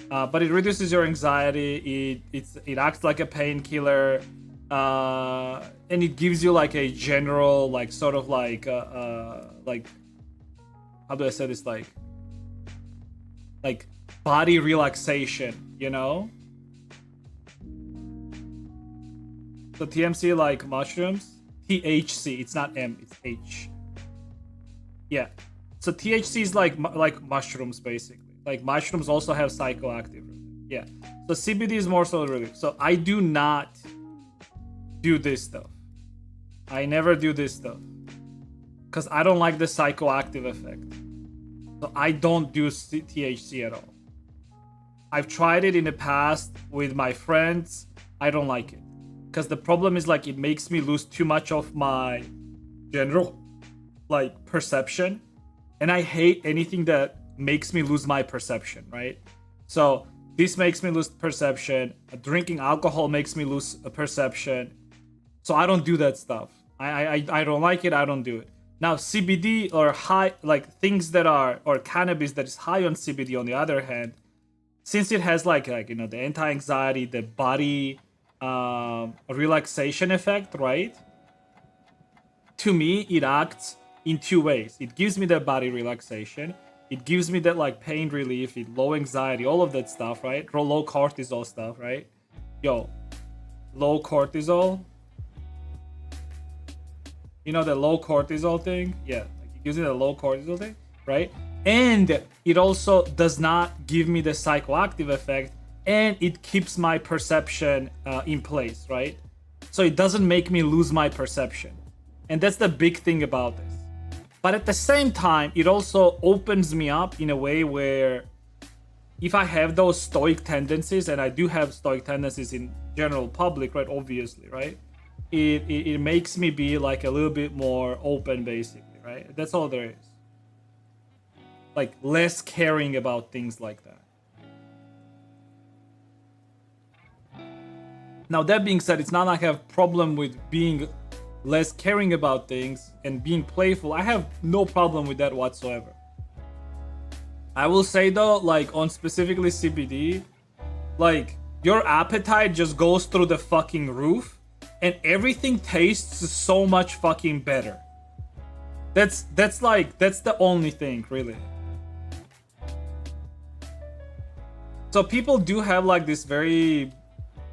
but it reduces your anxiety. It acts like a painkiller, and it gives you like a general like sort of like how do I say this, like body relaxation, you know? So TMC like mushrooms, THC. It's not M, it's H. Yeah. So THC is like mushrooms basically. Like mushrooms also have psychoactive. Yeah. So CBD is more so relief. So I do not do this stuff. I never do this stuff because I don't like the psychoactive effect. So I don't do THC at all. I've tried it in the past with my friends. I don't like it because the problem is like it makes me lose too much of my general like perception, and I hate anything that makes me lose my perception, right? So this makes me lose perception. Drinking alcohol makes me lose a perception. So I don't do that stuff. I don't like it. I don't do it. Now CBD or high, like things that are, or cannabis that is high on CBD on the other hand, since it has like you know, the anti-anxiety, the body relaxation effect, right? To me, it acts in two ways. It gives me that body relaxation. It gives me that like pain relief, low anxiety, all of that stuff, right? Low cortisol stuff, right? Yo, low cortisol. You know the low cortisol thing? Yeah, like it gives me the low cortisol thing, right? And it also does not give me the psychoactive effect, and it keeps my perception in place, right? So it doesn't make me lose my perception. And that's the big thing about this. But at the same time, it also opens me up in a way where if I have those stoic tendencies, and I do have stoic tendencies in general public, right? Obviously, right? It makes me be like a little bit more open, basically, right? That's all there is. Like less caring about things like that. Now that being said, it's not like I have problem with being less caring about things and being playful. I have no problem with that whatsoever. I will say though, like on specifically CBD, like your appetite just goes through the fucking roof and everything tastes so much fucking better. That's the only thing, really. So people do have like this very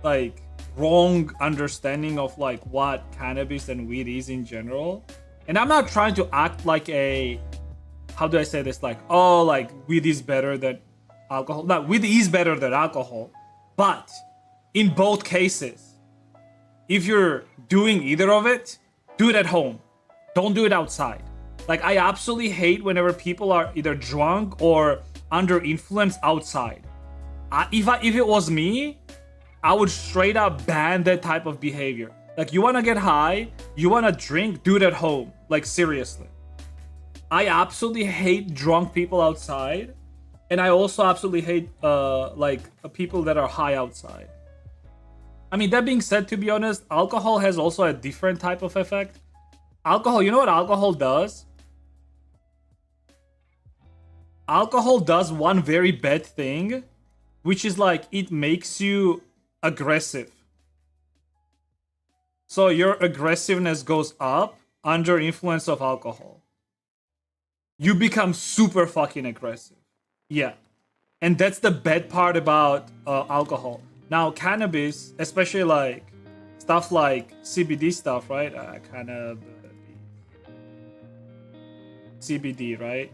like wrong understanding of like what cannabis and weed is in general. And I'm not trying to act like a, how do I say this, like, oh, like weed is better than alcohol. No, weed is better than alcohol. But in both cases, if you're doing either of it, do it at home. Don't do it outside. Like I absolutely hate whenever people are either drunk or under influence outside. If it was me, I would straight up ban that type of behavior. Like you wanna get high, you wanna drink, do it at home. Like seriously. I absolutely hate drunk people outside, and I also absolutely hate like people that are high outside. I mean, that being said, to be honest, alcohol has also a different type of effect. Alcohol, you know what alcohol does? Alcohol does one very bad thing, which is like it makes you aggressive. So your aggressiveness goes up under influence of alcohol. You become super fucking aggressive. Yeah. And that's the bad part about alcohol. Now, cannabis, especially like stuff like CBD stuff, right? CBD, right?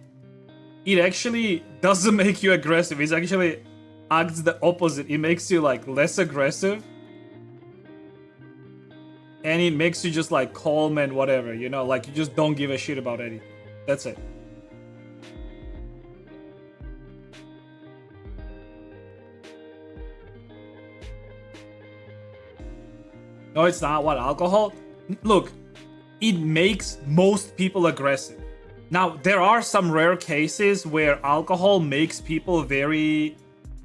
It actually doesn't make you aggressive. It actually acts the opposite. It makes you like less aggressive. And it makes you just like calm and whatever, you know? Like you just don't give a shit about anything. That's it. No, it's not. What, alcohol? Look, it makes most people aggressive. Now, there are some rare cases where alcohol makes people very,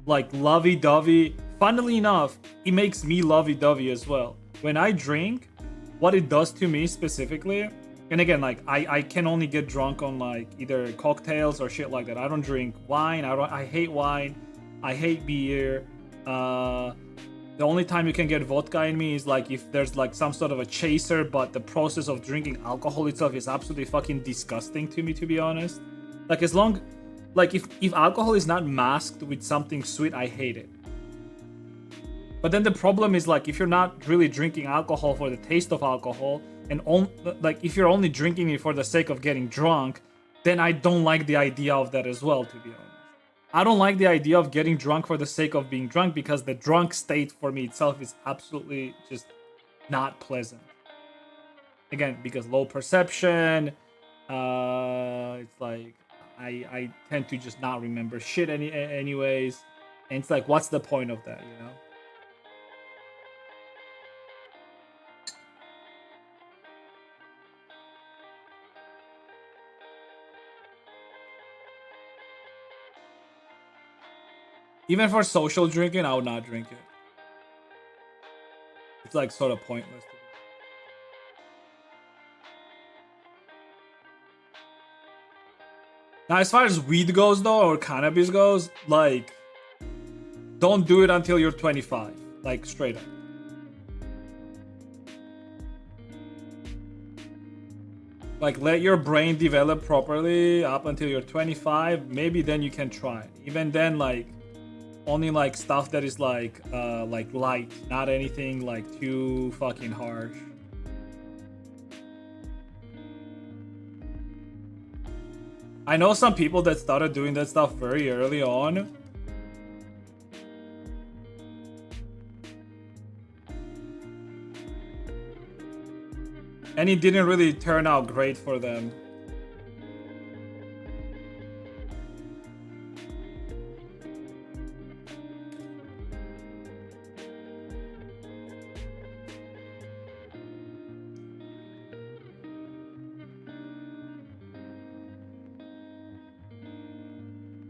like, lovey-dovey. Funnily enough, it makes me lovey-dovey as well. When I drink, what it does to me specifically, and again, like, I can only get drunk on, like, either cocktails or shit like that. I don't drink wine. I hate wine. I hate beer. The only time you can get vodka in me is like if there's like some sort of a chaser, but the process of drinking alcohol itself is absolutely fucking disgusting to me, to be honest. Like as long, like if alcohol is not masked with something sweet, I hate it. But then the problem is like if you're not really drinking alcohol for the taste of alcohol, and like if you're only drinking it for the sake of getting drunk, then I don't like the idea of that as well, to be honest. I don't like the idea of getting drunk for the sake of being drunk because the drunk state for me itself is absolutely just not pleasant. Again, because low perception, it's like I tend to just not remember shit anyways, and it's like, what's the point of that, you know? Even for social drinking, I would not drink it. It's like sort of pointless. Now, as far as weed goes though, or cannabis goes, like, don't do it until you're 25. Like, straight up. Like, let your brain develop properly up until you're 25. Maybe then you can try it. Even then, like, only like stuff that is like light, not anything like too fucking harsh. I know some people that started doing that stuff very early on. And it didn't really turn out great for them.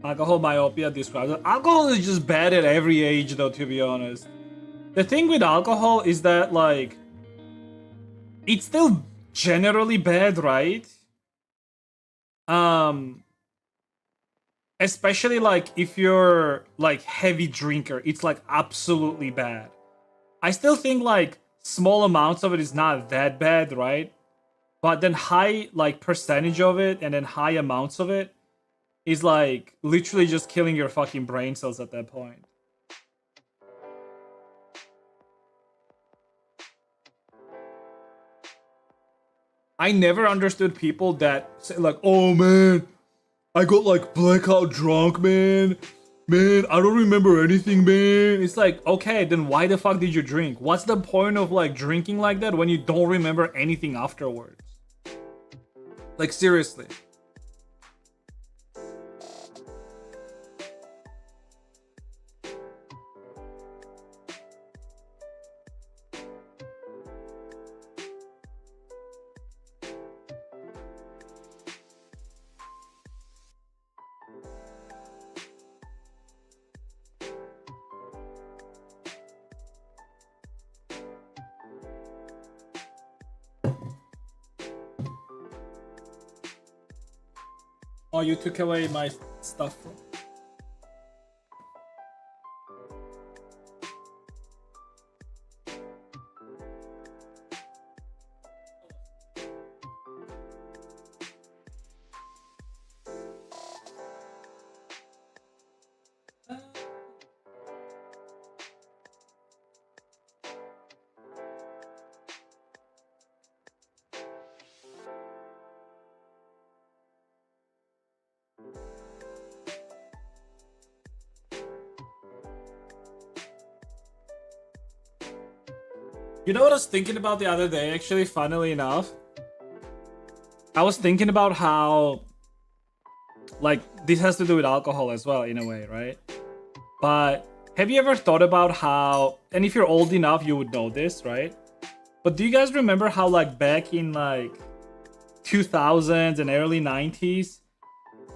Alcohol myopia describes it. Alcohol is just bad at every age though, to be honest. The thing with alcohol is that, like, it's still generally bad, right? Especially like if you're like heavy drinker, it's like absolutely bad. I still think like small amounts of it is not that bad, right? But then high like percentage of it and then high amounts of it is like literally just killing your fucking brain cells at that point. I never understood people that say like, oh man, I got like blackout drunk, man. Man, I don't remember anything, man. It's like, okay, then why the fuck did you drink? What's the point of like drinking like that when you don't remember anything afterwards? Like, seriously. Oh, you took away my stuff. You know what I was thinking about the other day, actually, funnily enough? I was thinking about how, like, this has to do with alcohol as well, in a way, right? But have you ever thought about how, and if you're old enough, you would know this, right? But do you guys remember how, like, back in, like, 2000s and early 90s,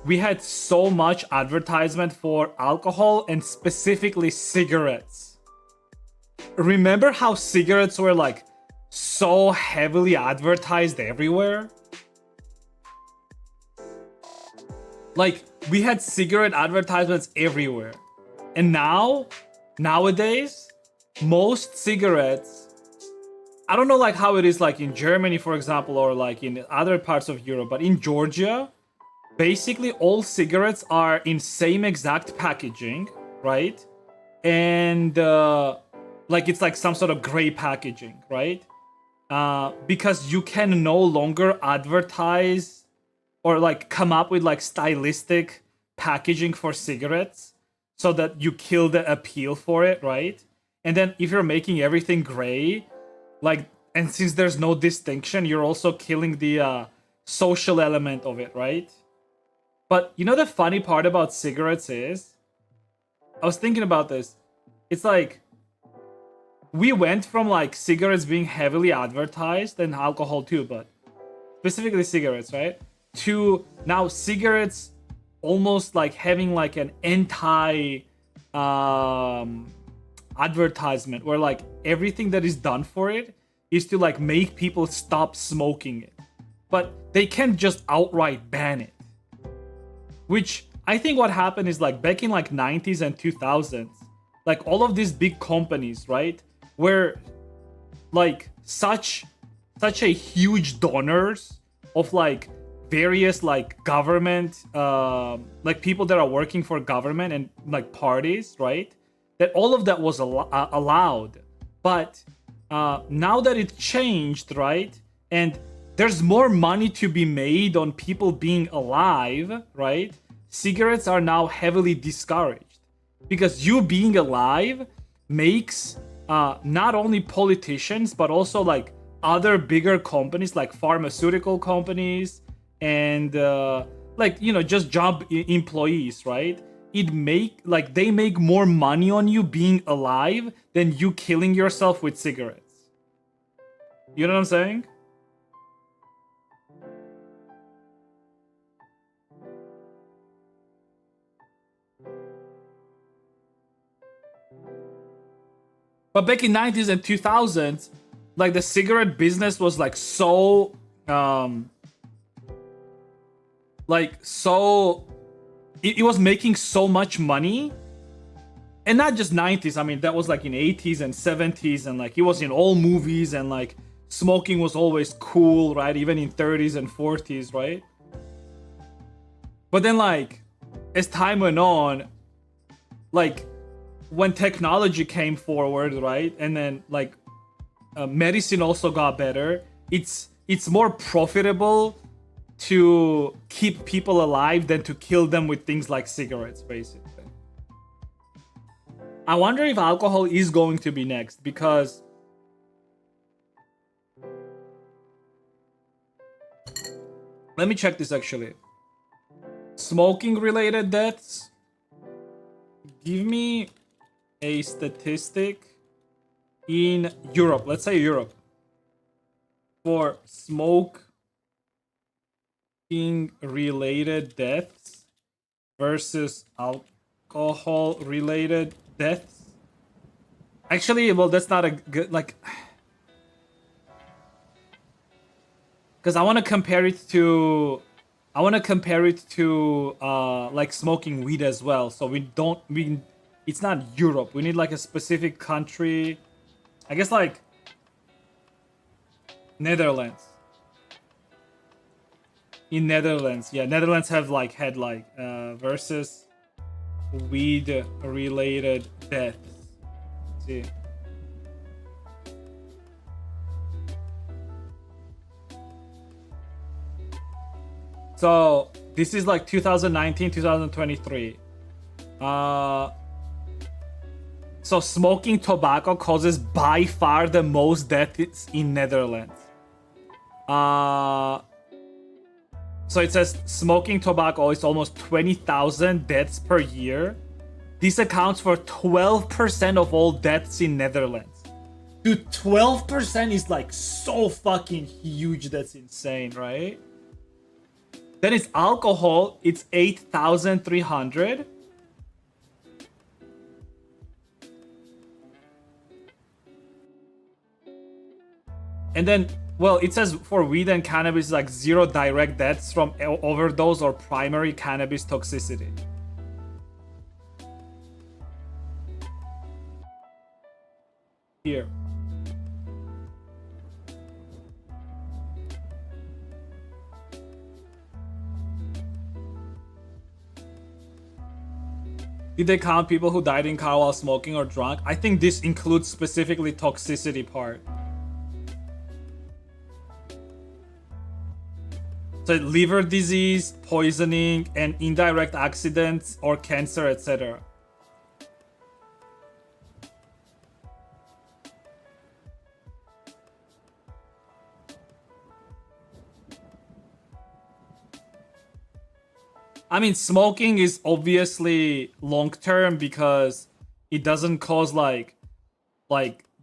we had so much advertisement for alcohol and specifically cigarettes? Remember how cigarettes were like so heavily advertised everywhere? Like, we had cigarette advertisements everywhere. And nowadays, most cigarettes, I don't know like how it is like in Germany, for example, or like in other parts of Europe, but in Georgia, basically all cigarettes are in same exact packaging, right? And like it's like some sort of gray packaging, right? Because you can no longer advertise or like come up with like stylistic packaging for cigarettes so that you kill the appeal for it, right? And then if you're making everything gray, like, and since there's no distinction, you're also killing the social element of it, right? But you know the funny part about cigarettes is, I was thinking about this. It's like, we went from like cigarettes being heavily advertised, and alcohol too, but specifically cigarettes, right? To now cigarettes almost like having like an anti advertisement where like everything that is done for it is to like make people stop smoking it, but they can't just outright ban it. Which I think what happened is like back in like 90s and 2000s, like all of these big companies, right, were like such a huge donors of like various like government like people that are working for government and like parties, right, that all of that was allowed. But now that it changed, right, and there's more money to be made on people being alive, right, cigarettes are now heavily discouraged because you being alive makes not only politicians but also like other bigger companies like pharmaceutical companies and like, you know, just job employees, right, they make more money on you being alive than you killing yourself with cigarettes. You know what I'm saying? But back in 90s and 2000s, like the cigarette business was like so it was making so much money. And not just 90s, I mean that was like in 80s and 70s, and like it was in all movies, and like smoking was always cool, right, even in 30s and 40s, right? But then like as time went on, like when technology came forward, right, and then like medicine also got better, it's more profitable to keep people alive than to kill them with things like cigarettes, basically. I wonder if alcohol is going to be next, because let me check this actually. Smoking related deaths. Give me a statistic in Europe. Let's say Europe. For smoking related deaths versus alcohol related deaths. Actually, well, that's not a good, like, because I want to compare it to like smoking weed as well. So it's not Europe. We need like a specific country. I guess like Netherlands. In Netherlands, yeah, Netherlands have like had like versus weed related deaths. Let's see. So this is like 2019, 2023. So smoking tobacco causes by far the most deaths in Netherlands. So it says smoking tobacco is almost 20,000 deaths per year. This accounts for 12% of all deaths in Netherlands. Dude, 12% is like so fucking huge. That's insane, right? Then it's alcohol. It's 8,300. And then, well, it says for weed and cannabis, like 0 direct deaths from overdose or primary cannabis toxicity. Here. Did they count people who died in car while smoking or drunk? I think this includes specifically toxicity part. So liver disease, poisoning, and indirect accidents or cancer, etc. I mean, smoking is obviously long term because it doesn't cause like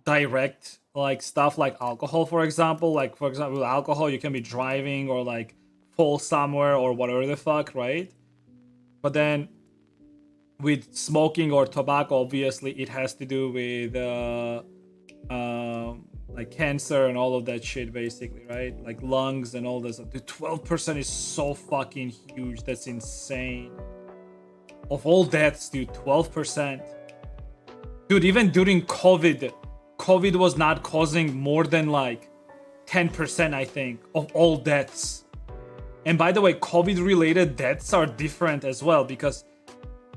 direct like stuff like alcohol, for example. Like for example, with alcohol you can be driving or like fall somewhere or whatever the fuck, right? But then with smoking or tobacco, obviously it has to do with like cancer and all of that shit, basically, right? Like lungs and all this. Dude, 12% is so fucking huge. That's insane. Of all deaths, dude, 12%. Dude, even during COVID was not causing more than like 10%, I think, of all deaths. And by the way, COVID related deaths are different as well, because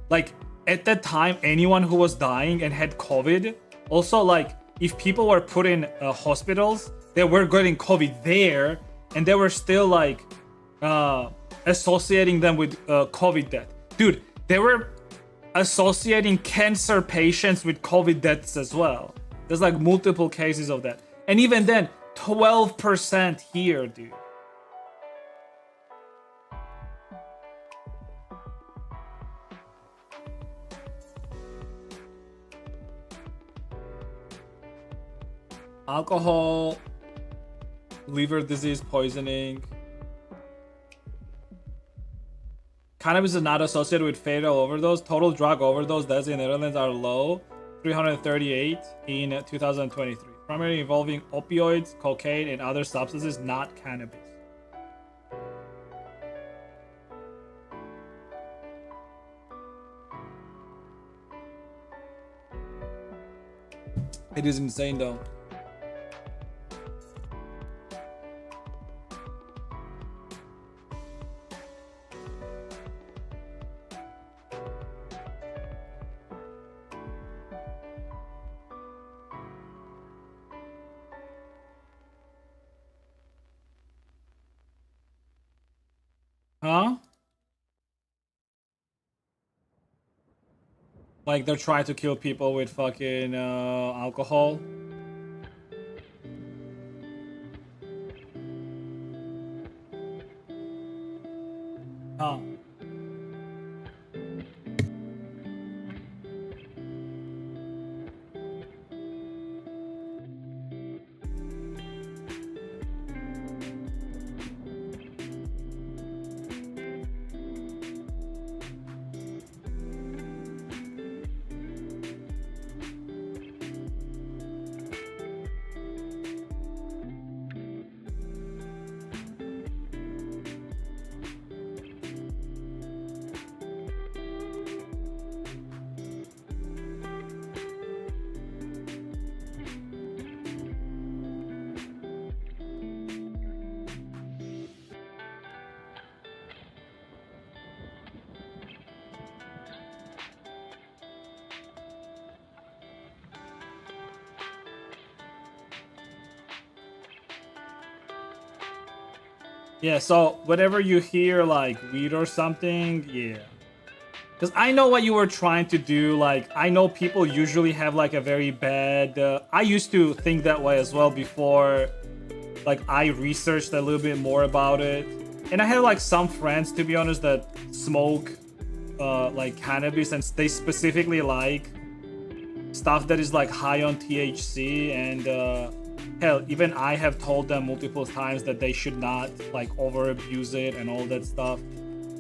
like at that time, anyone who was dying and had COVID, also like if people were put in hospitals, they were getting COVID there, and they were still like associating them with COVID death. Dude, they were associating cancer patients with COVID deaths as well. There's like multiple cases of that. And even then, 12% here, dude. Alcohol, liver disease, poisoning. Cannabis is not associated with fatal overdose. Total drug overdose deaths in the Netherlands are low, 338 in 2023. Primarily involving opioids, cocaine, and other substances, not cannabis. It is insane though. Huh? Like they're trying to kill people with fucking alcohol. Huh. Yeah, so whenever you hear like weed or something, yeah. Because I know what you were trying to do. Like, I know people usually have like a very bad. I used to think that way as well before, like, I researched a little bit more about it. And I had like some friends, to be honest, that smoke like cannabis, and they specifically like stuff that is like high on THC. And hell, even I have told them multiple times that they should not like over abuse it and all that stuff,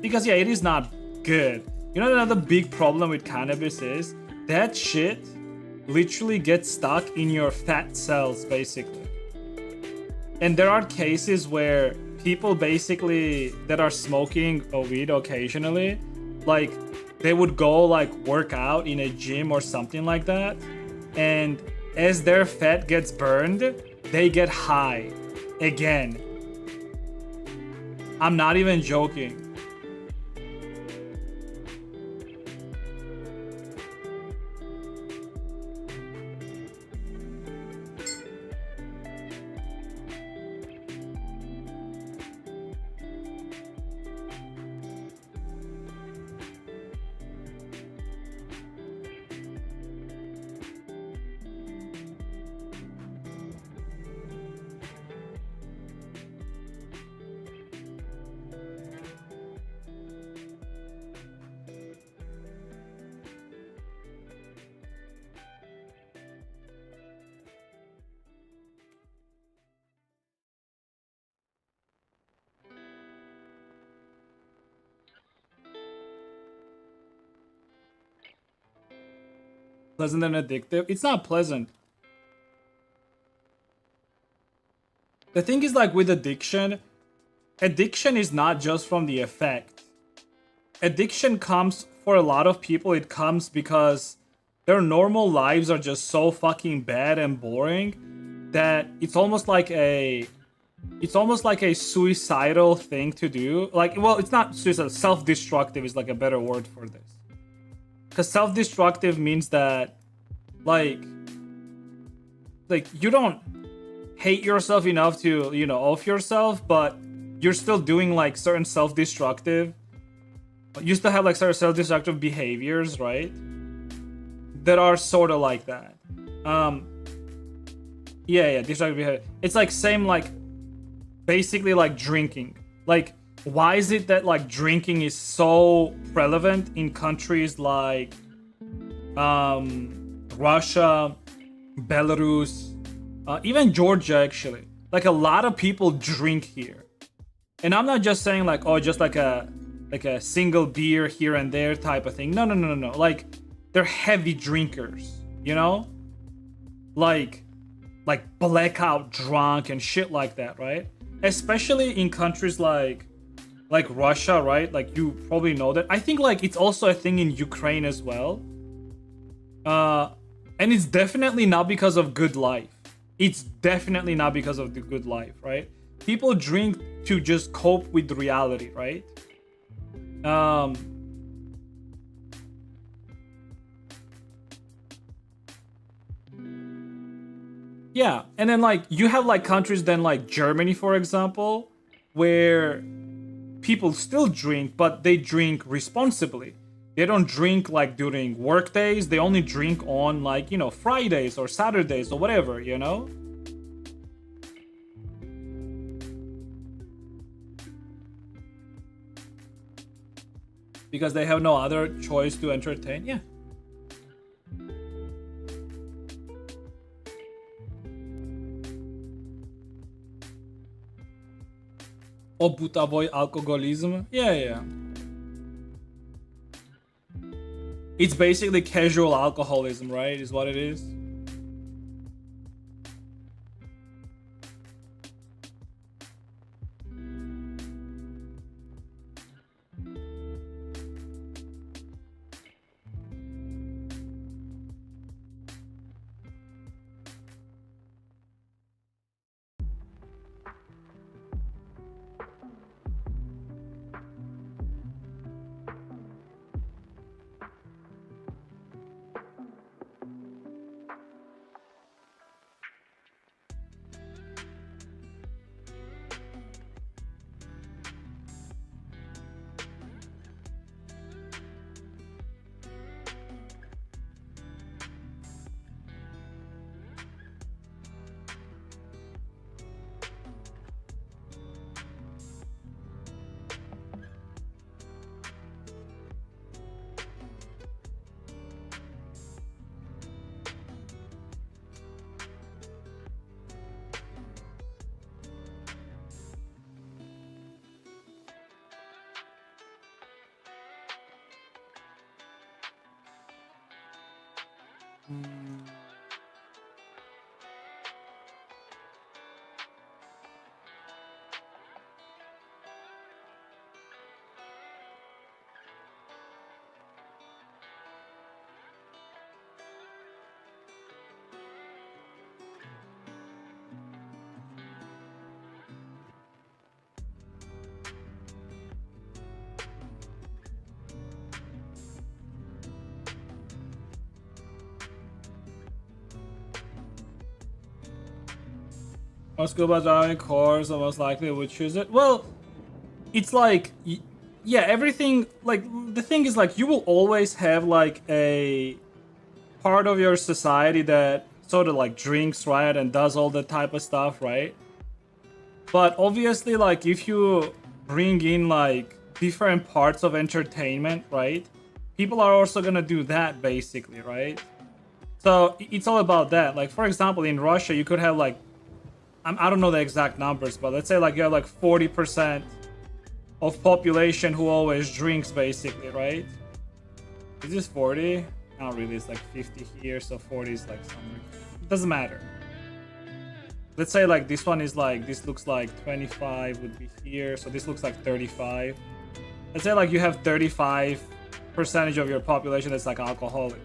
because yeah, it is not good. You know, another big problem with cannabis is that shit literally gets stuck in your fat cells, basically. And there are cases where people basically that are smoking a weed occasionally, like they would go like work out in a gym or something like that, and as their fat gets burned, they get high again. I'm not even joking. Pleasant and addictive. It's not pleasant. The thing is, like, with addiction is not just from the effect. Addiction comes, for a lot of people, it comes because their normal lives are just so fucking bad and boring that it's almost like a suicidal thing to do. Like, well, it's not suicidal, self-destructive is like a better word for this. Because self-destructive means that, like you don't hate yourself enough to, you know, off yourself, but you're still doing like certain self-destructive, you still have like certain self-destructive behaviors, right? That are sort of like that. Yeah, destructive behavior. It's like same, like basically like drinking. Like, why is it that like drinking is so relevant in countries like Russia, Belarus, even Georgia actually? Like, a lot of people drink here. And I'm not just saying like, oh, just like a single beer here and there type of thing. No. Like, they're heavy drinkers, you know? Like blackout drunk and shit like that, right? Especially in countries like Russia, right? Like, you probably know that. I think like it's also a thing in Ukraine as well. And it's definitely not because of good life. It's definitely not because of the good life, right? People drink to just cope with reality, right? Yeah, and then like you have like countries then like Germany, for example, where people still drink, but they drink responsibly. They don't drink like during work days. They only drink on, like, you know, Fridays or Saturdays or whatever, you know? Because they have no other choice to entertain. Yeah. Obutavoj alcoholism. Yeah. It's basically casual alcoholism, right? Is what it is. Most scuba diving course, I most likely would choose it. Well, it's like, yeah, everything, like, the thing is, like, you will always have, like, a part of your society that sort of, like, drinks, right, and does all that type of stuff, right? But obviously, like, if you bring in, like, different parts of entertainment, right, people are also gonna do that, basically, right? So it's all about that. Like, for example, in Russia, you could have, like, I don't know the exact numbers, but let's say like you have like 40% of population who always drinks, basically, right? Is this 40? I Not really. It's like 50 here, so 40 is like somewhere. It doesn't matter. Let's say like this one is like, this looks like 25 would be here, so this looks like 35. Let's say like you have 35% of your population that's like alcoholic.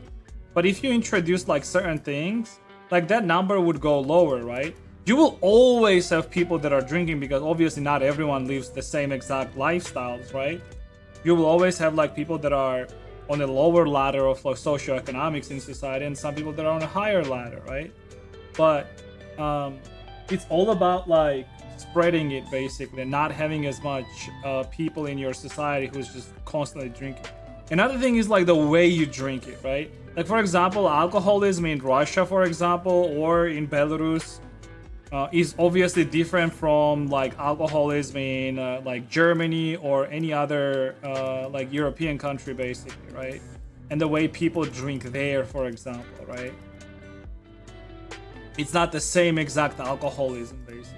But if you introduce like certain things, like that number would go lower, right? You will always have people that are drinking because obviously not everyone lives the same exact lifestyles, right? You will always have like people that are on a lower ladder of like socioeconomics in society and some people that are on a higher ladder, right? But it's all about like spreading it basically, and not having as much people in your society who's just constantly drinking. Another thing is like the way you drink it, right? Like for example, alcoholism in Russia, for example, or in Belarus is obviously different from like alcoholism in like Germany or any other like European country basically, right? And the way people drink there, for example, right? It's not the same exact alcoholism basically.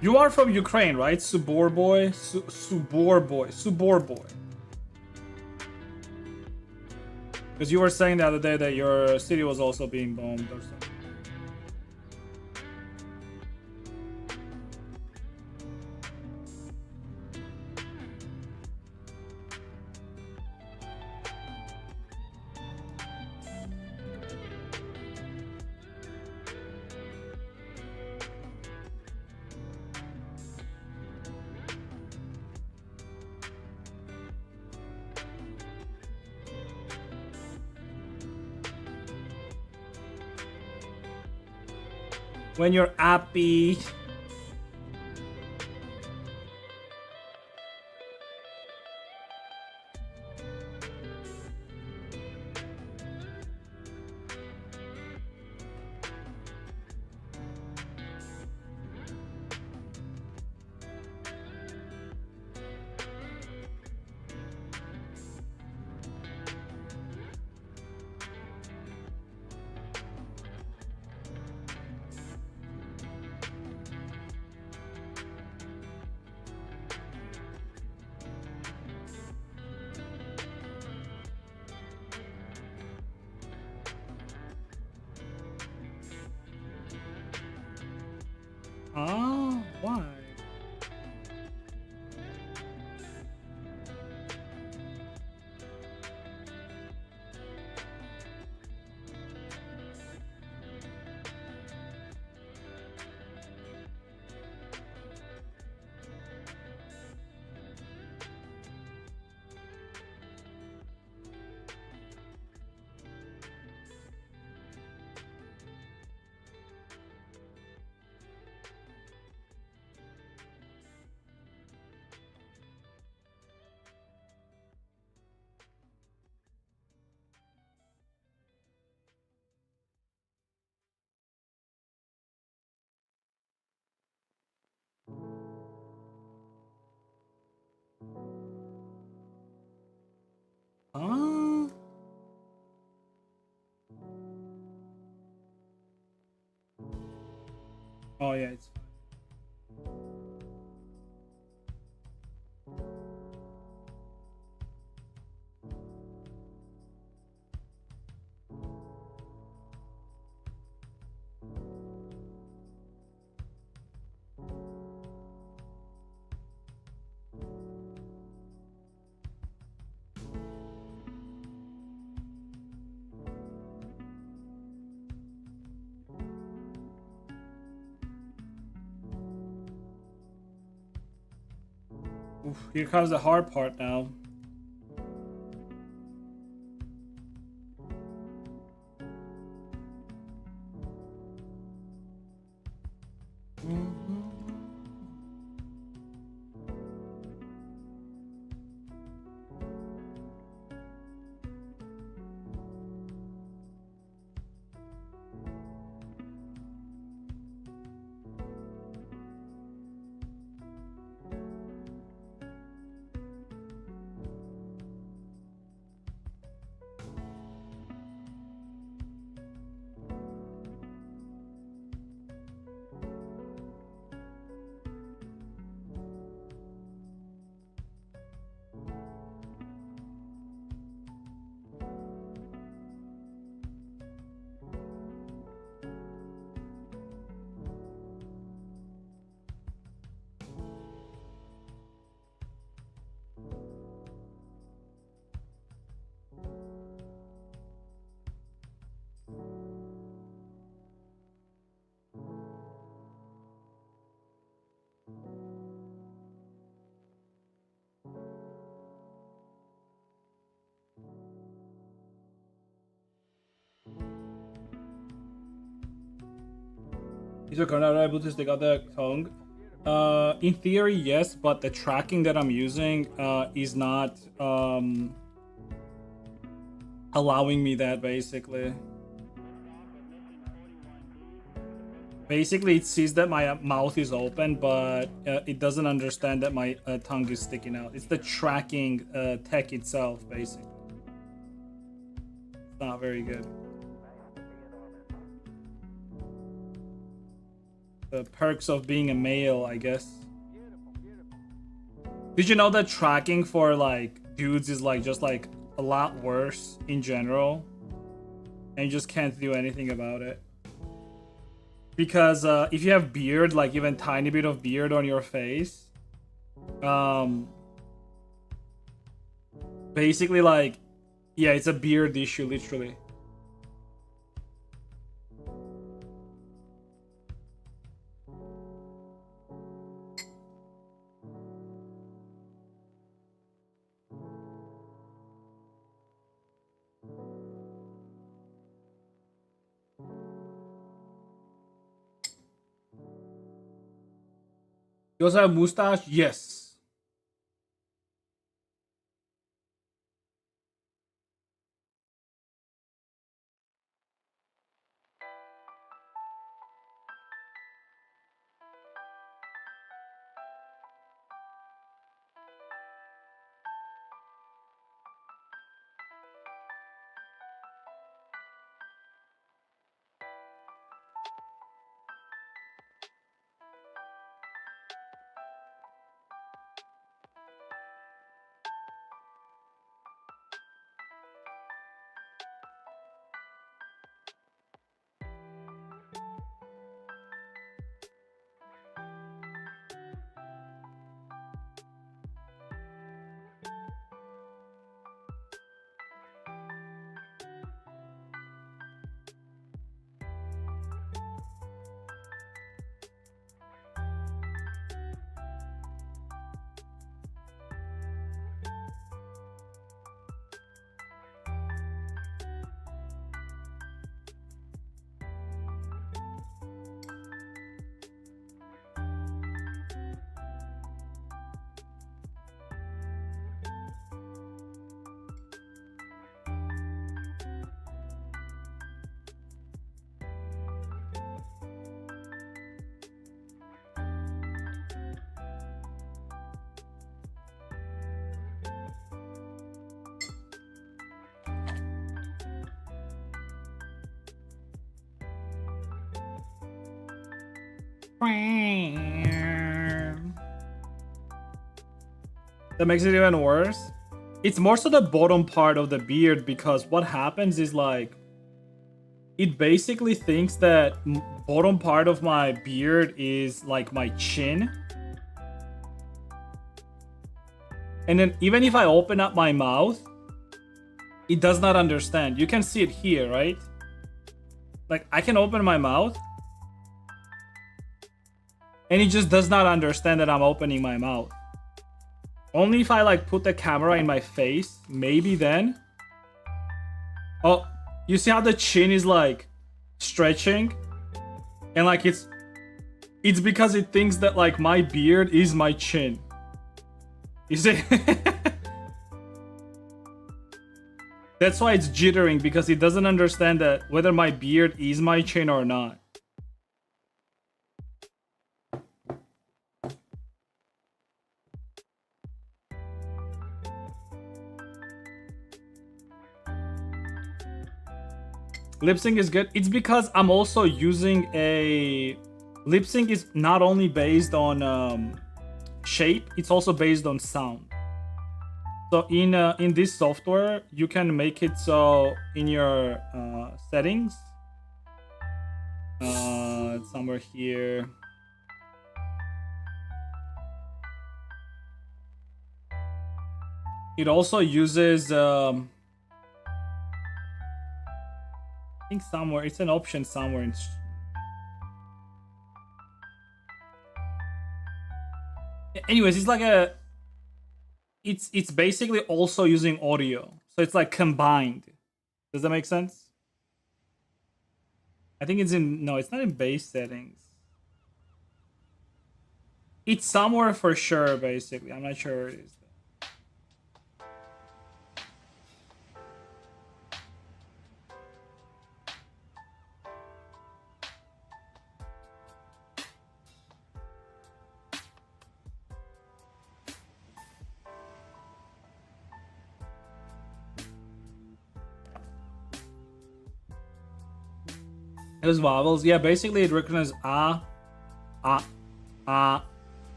You are from Ukraine, right? Suborboy? Suborboy. Because you were saying the other day that your city was also being bombed or something. When you're happy. Ah, why? Ah. Oh yeah, it's fine. Oof, here comes the hard part now. Is your camera able to stick out the tongue? In theory, yes, but the tracking that I'm using is not allowing me that, basically. Basically, it sees that my mouth is open, but it doesn't understand that my tongue is sticking out. It's the tracking tech itself, basically. It's not very good. The perks of being a male, I guess. Did you know that tracking for like dudes is like just like a lot worse in general, and you just can't do anything about it? Because if you have beard, like even tiny bit of beard on your face, basically like, yeah, it's a beard issue, literally. You also have mustache? Yes. That makes it even worse. It's more so the bottom part of the beard, because what happens is like it basically thinks that bottom part of my beard is like my chin. And then even if I open up my mouth, it does not understand. You can see it here, right? Like I can open my mouth and it just does not understand that I'm opening my mouth. Only if I like put the camera in my face, maybe then. Oh, you see how the chin is like stretching? And like it's because it thinks that like my beard is my chin. You see? That's why it's jittering, because it doesn't understand that whether my beard is my chin or not. Lip sync is good. It's because I'm also using a... Lip sync is not only based on shape, it's also based on sound. So in this software, you can make it so in your settings, it's somewhere here. It also uses I think somewhere, it's an option somewhere in... Anyways, it's like a... It's basically also using audio. So it's like combined. Does that make sense? I think it's in... No, it's not in base settings. It's somewhere for sure, basically. I'm not sure where it is. It was vowels. Yeah, basically it recognizes ah,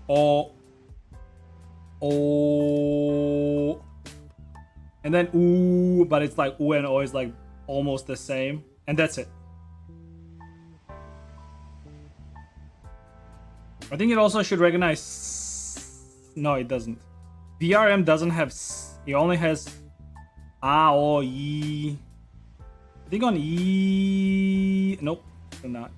o, o, and then oo, but it's like oo and o is like almost the same, and that's it. I think it also should recognize. No, it doesn't. VRM doesn't have. It only has ah, o, e. I think on e. Nope, still not.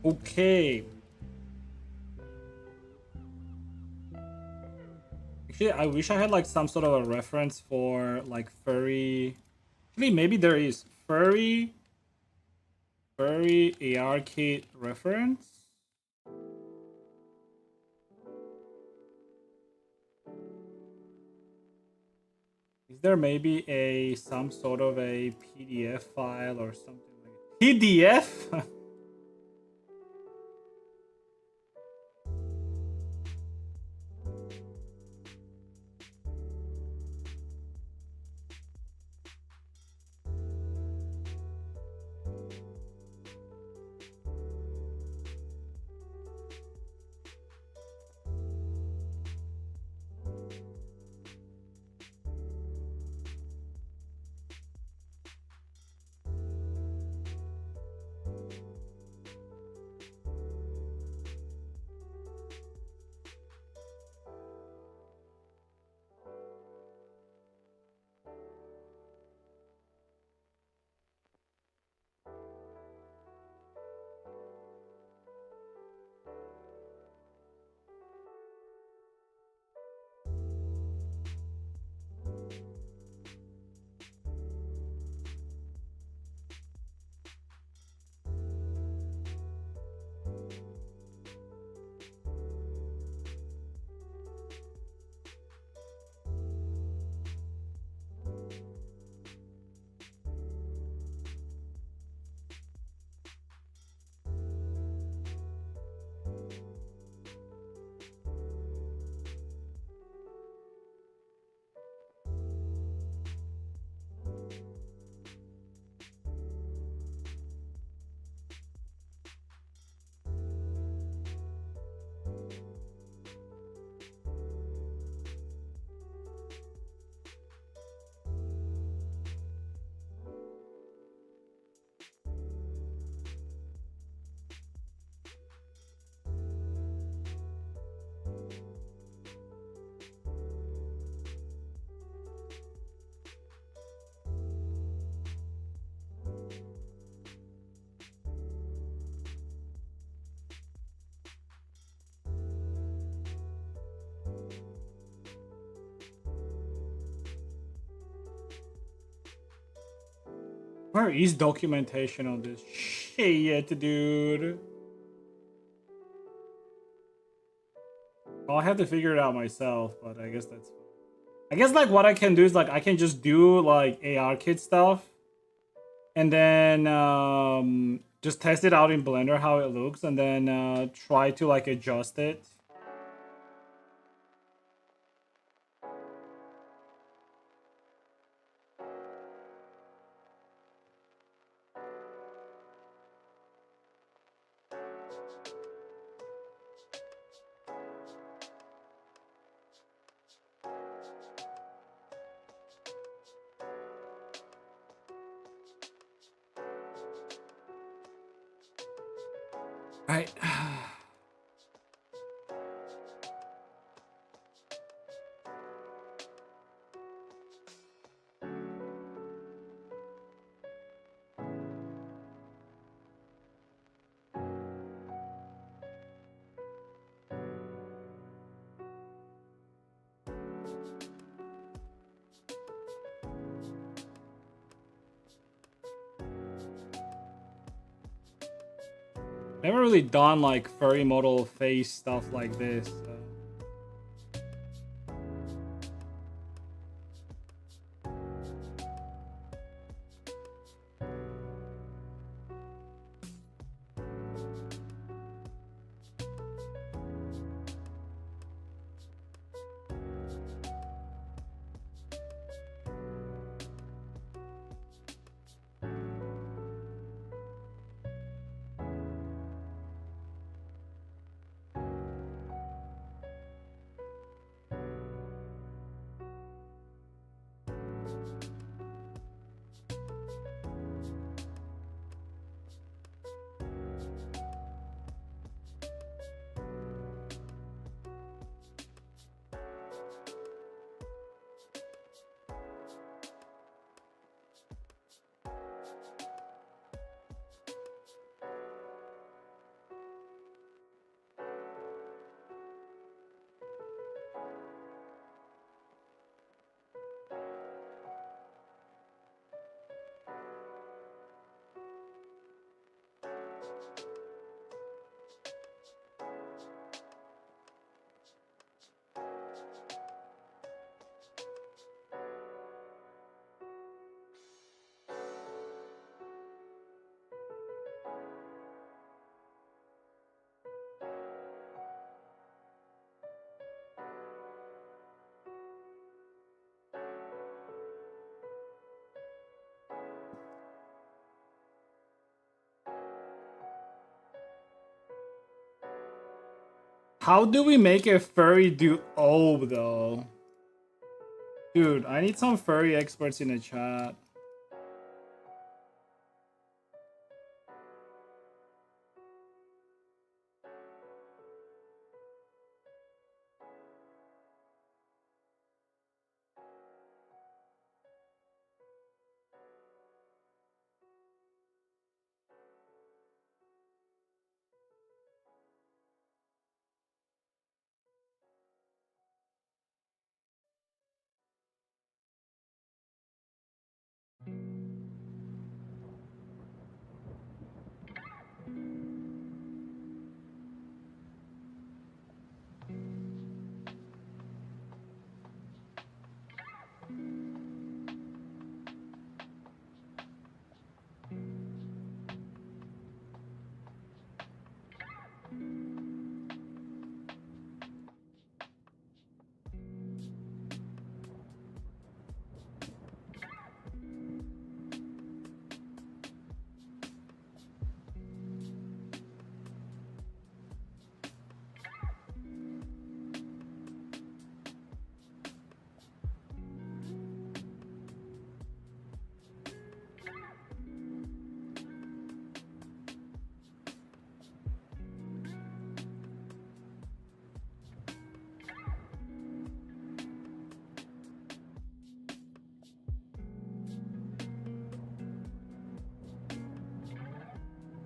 Okay. Actually, I wish I had like some sort of a reference for like furry. Actually, maybe there is furry ARcade reference. Is there maybe a some sort of a PDF file or something like PDF? Where is documentation on this shit, dude? I'll have to figure it out myself, but I guess that's fine. I guess like what I can do is like I can just do like AR kit stuff and then just test it out in Blender how it looks and then try to like adjust it. Right. Never really done like furry model face stuff like this. So. How do we make a furry do though? Dude, I need some furry experts in the chat.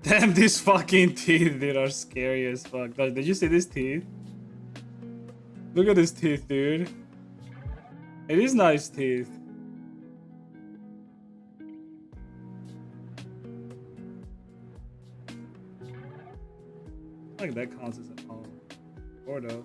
Damn, these fucking teeth, dude, are scary as fuck. Did you see these teeth? Look at these teeth, dude. It is nice teeth. Like that counts as a home. Sort of.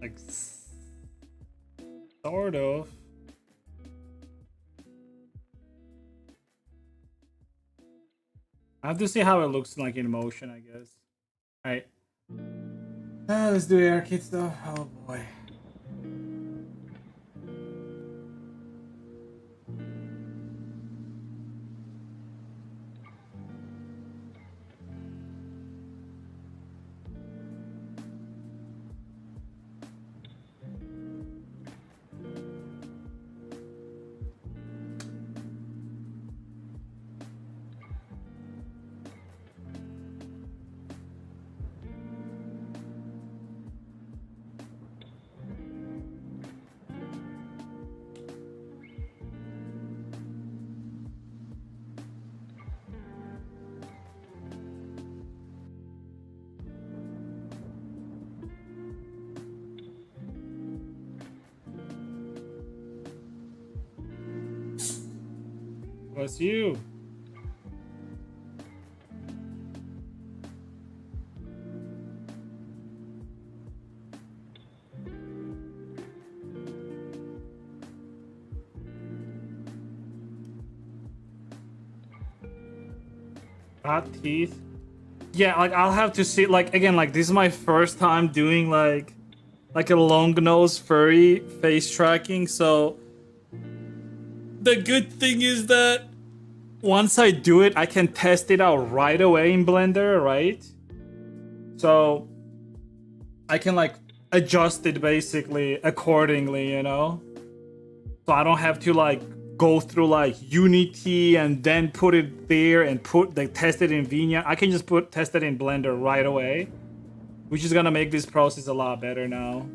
Like, sort of. I have to see how it looks like in motion, I guess. Alright. Let's do the arcade stuff. Oh boy. What's you? Cat teeth. Yeah, like I'll have to see. Like again, like this is my first time doing like a long nose furry face tracking. So the good thing is that once I do it, I can test it out right away in Blender, right? So I can like adjust it basically accordingly, you know? So I don't have to like go through like Unity and then put it there and put like test it in VRChat. I can just test it in Blender right away, which is gonna make this process a lot better now.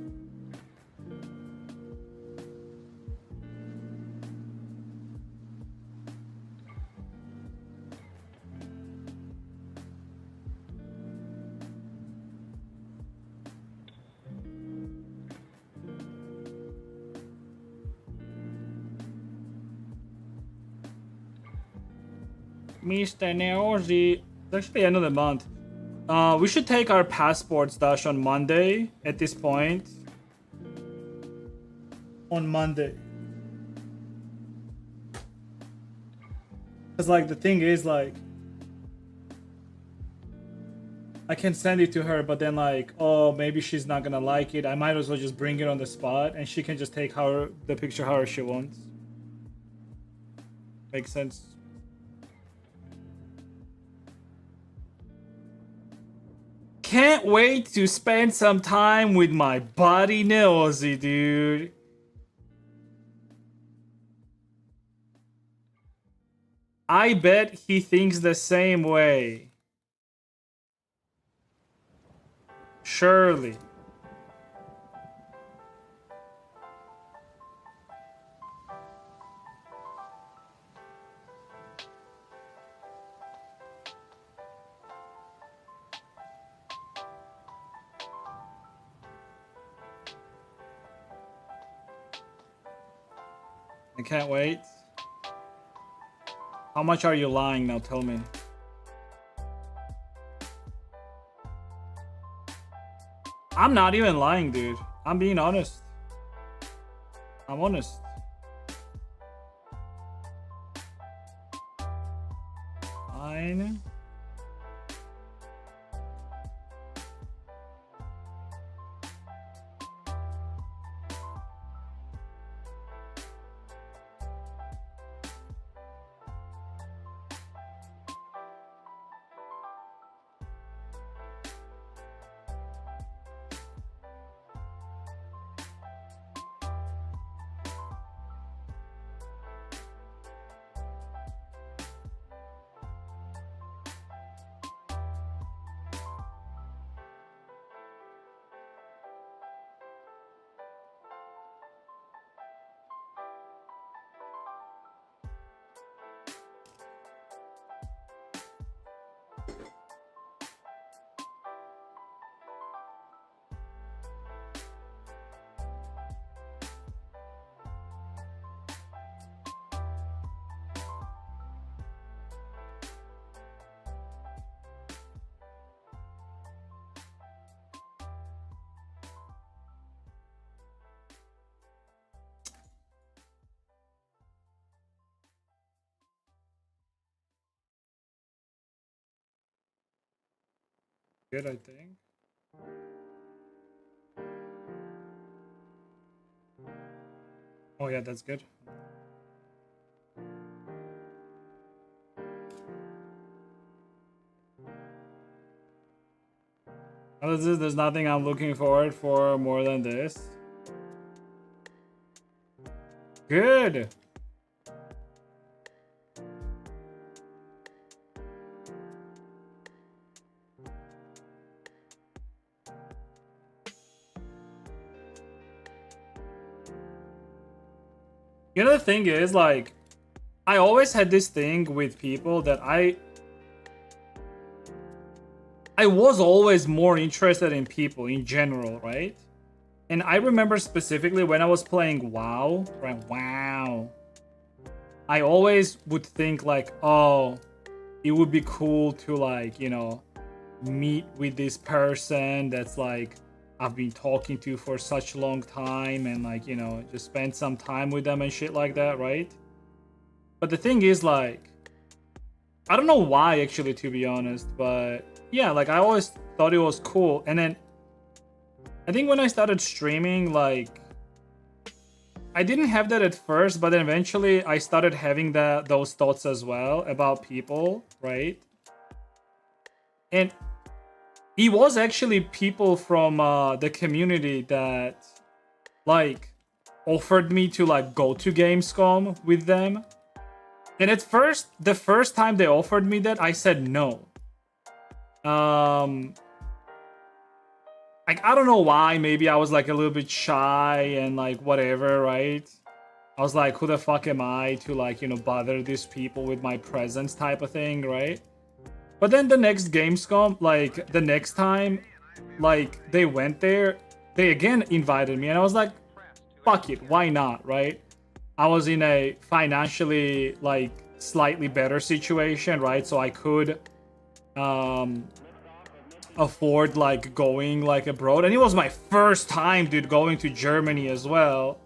Mr. Neozi. It's actually the end of the month. We should take our passports, Dash, on Monday at this point. On Monday. Because, like, the thing is, like, I can send it to her, but then, like, oh, maybe she's not gonna like it. I might as well just bring it on the spot, and she can just take the picture however she wants. Makes sense. Can't wait to spend some time with my buddy Nosy, dude. I bet he thinks the same way. Surely. I can't wait. How much are you lying now? Tell me. I'm not even lying, dude. I'm being honest. I'm honest. Fine. Good, I think. Oh yeah, that's good. There's nothing I'm looking forward for more than this. Good. You know, the thing is, like, I always had this thing with people that I was always more interested in people in general, right? And I remember specifically when I was playing WoW, right? WoW. I always would think like, oh, it would be cool to like, you know, meet with this person that's like I've been talking to for such a long time and like, you know, just spend some time with them and shit like that, right? But the thing is like I don't know why actually, to be honest, but yeah, like I always thought it was cool. And then I think when I started streaming, like I didn't have that at first, but then eventually I started having those thoughts as well about people, right? And it was actually people from the community that like offered me to like go to Gamescom with them. And at first, the first time they offered me that, I said no. Like I don't know why. Maybe I was like a little bit shy and like whatever, right? I was like, who the fuck am I to like, you know, bother these people with my presence type of thing, right? But then the next Gamescom, like the next time, like they went there, they again invited me and I was like, fuck it, why not, right? I was in a financially like slightly better situation, right? So I could afford like going like abroad, and it was my first time, dude, going to Germany as well.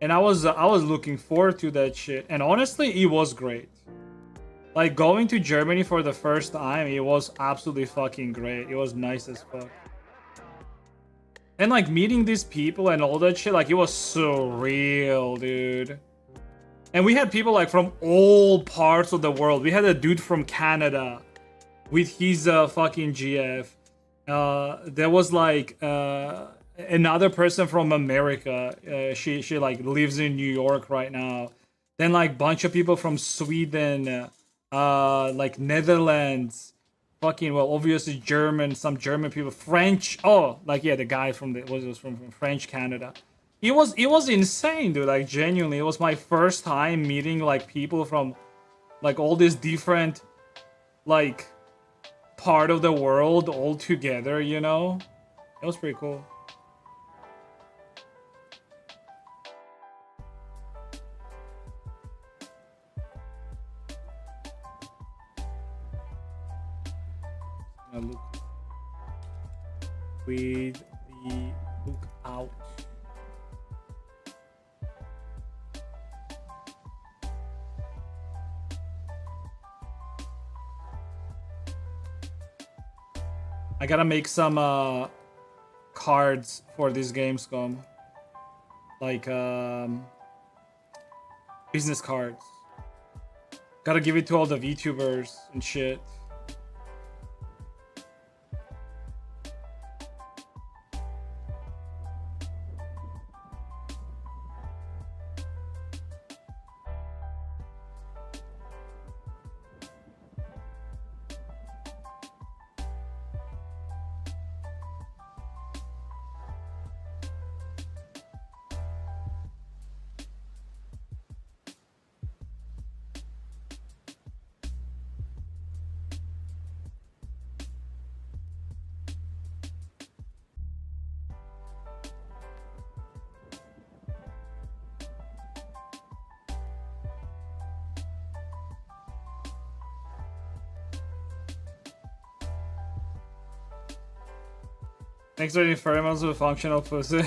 And I was looking forward to that shit. And honestly, it was great. Like going to Germany for the first time, it was absolutely fucking great. It was nice as fuck. And like meeting these people and all that shit, like it was surreal, dude. And we had people like from all parts of the world. We had a dude from Canada with his fucking GF. There was like another person from America. She like lives in New York right now. Then like bunch of people from Sweden, like Netherlands, fucking well obviously German, some German people, French. Oh, like yeah, the guy from the was from French Canada. It was insane, dude. Like genuinely, it was my first time meeting like people from like all these different like part of the world all together, you know? It was pretty cool. Look with the look out. I gotta make some cards for this Gamescom. Like business cards. Gotta give it to all the VTubers and shit. Thanks for the pheromones with functional pussy.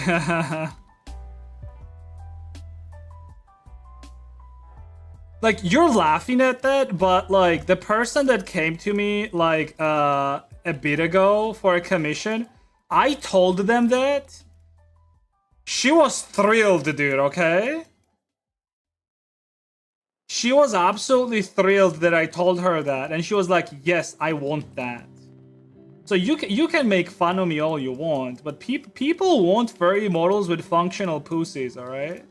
Like you're laughing at that, but like the person that came to me like a bit ago for a commission, I told them that. She was thrilled, dude, okay? She was absolutely thrilled that I told her that, and she was like, "Yes, I want that." So you can make fun of me all you want, but people want furry models with functional pussies, all right?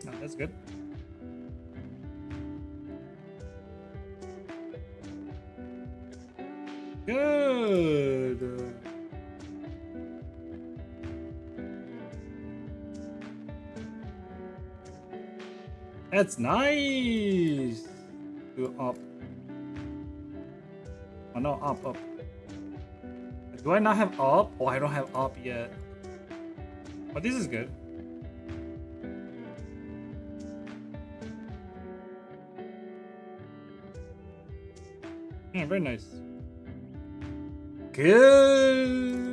No, that's good. Good. good. That's nice. Do up. Oh no, up. Do I not have up? Oh, I don't have up yet. But this is good. Yeah, very nice. Good.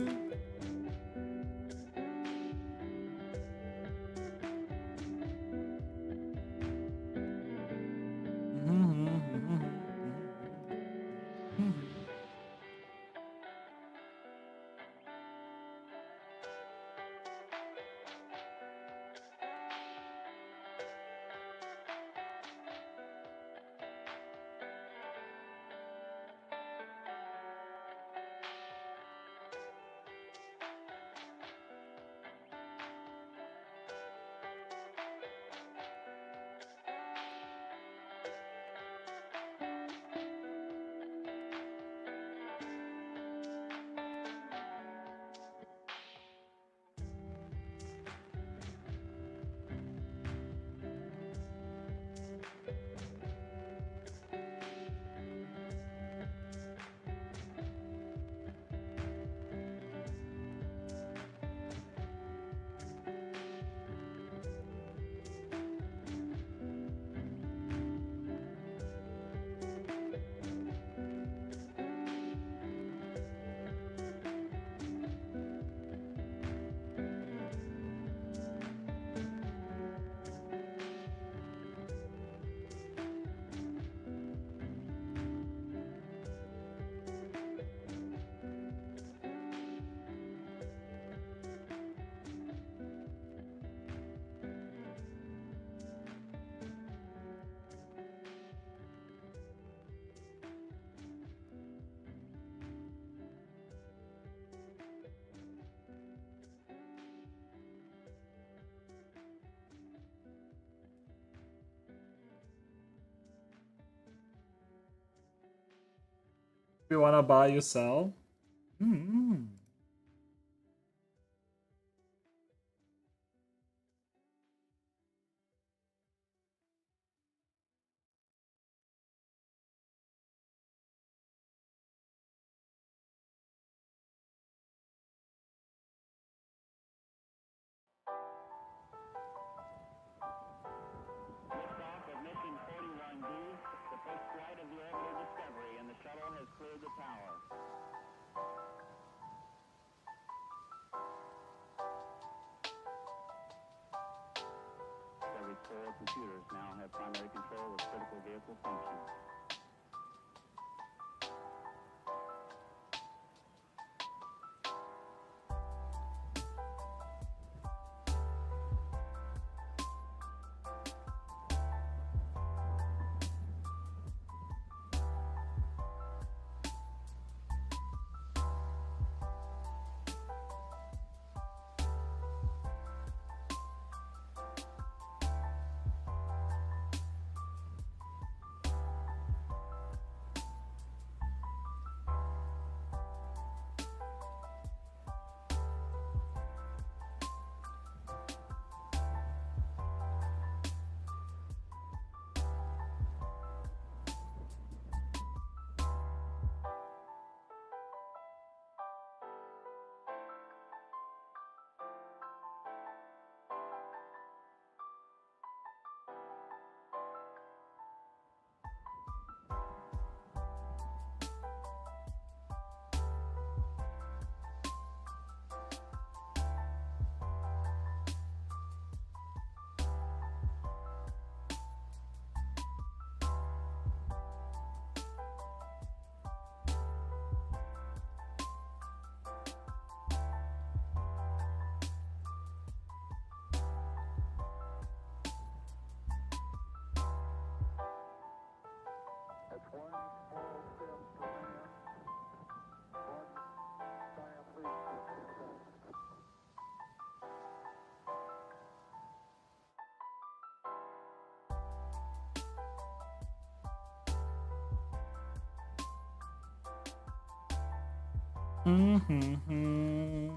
You wanna buy, you sell? Liftoff of mission 41B, the first flight of the orbital Discovery, and the shuttle has cleared the tower. Discovery's core computers now have primary control of critical vehicle functions. Mm-hmm.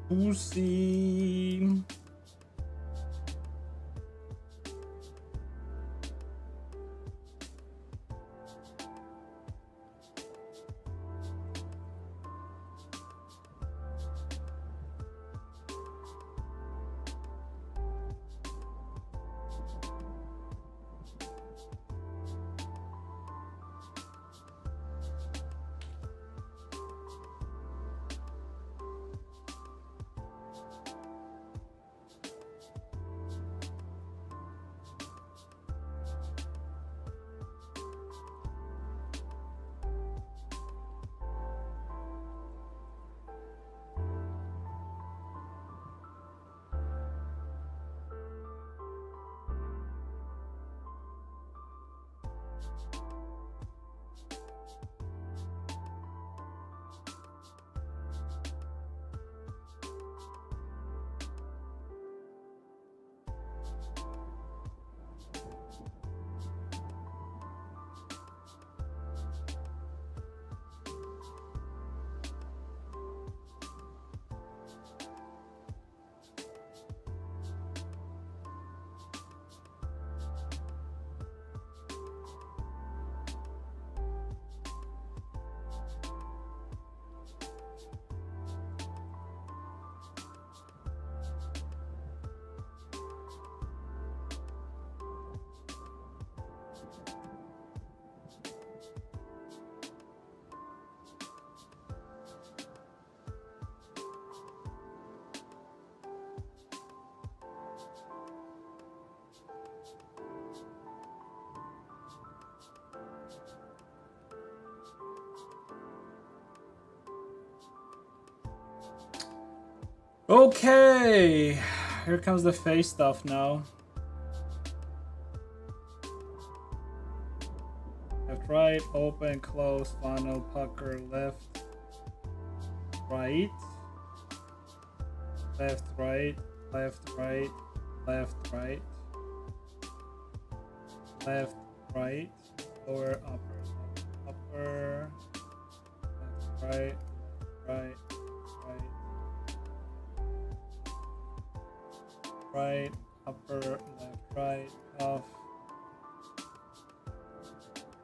Pussy. Okay, here comes the face stuff now. Left, right, open, close, funnel, pucker, left, right, left, right, left, right, left, right, left, right, lower, upper, left, right, right, right, upper, left, right, off,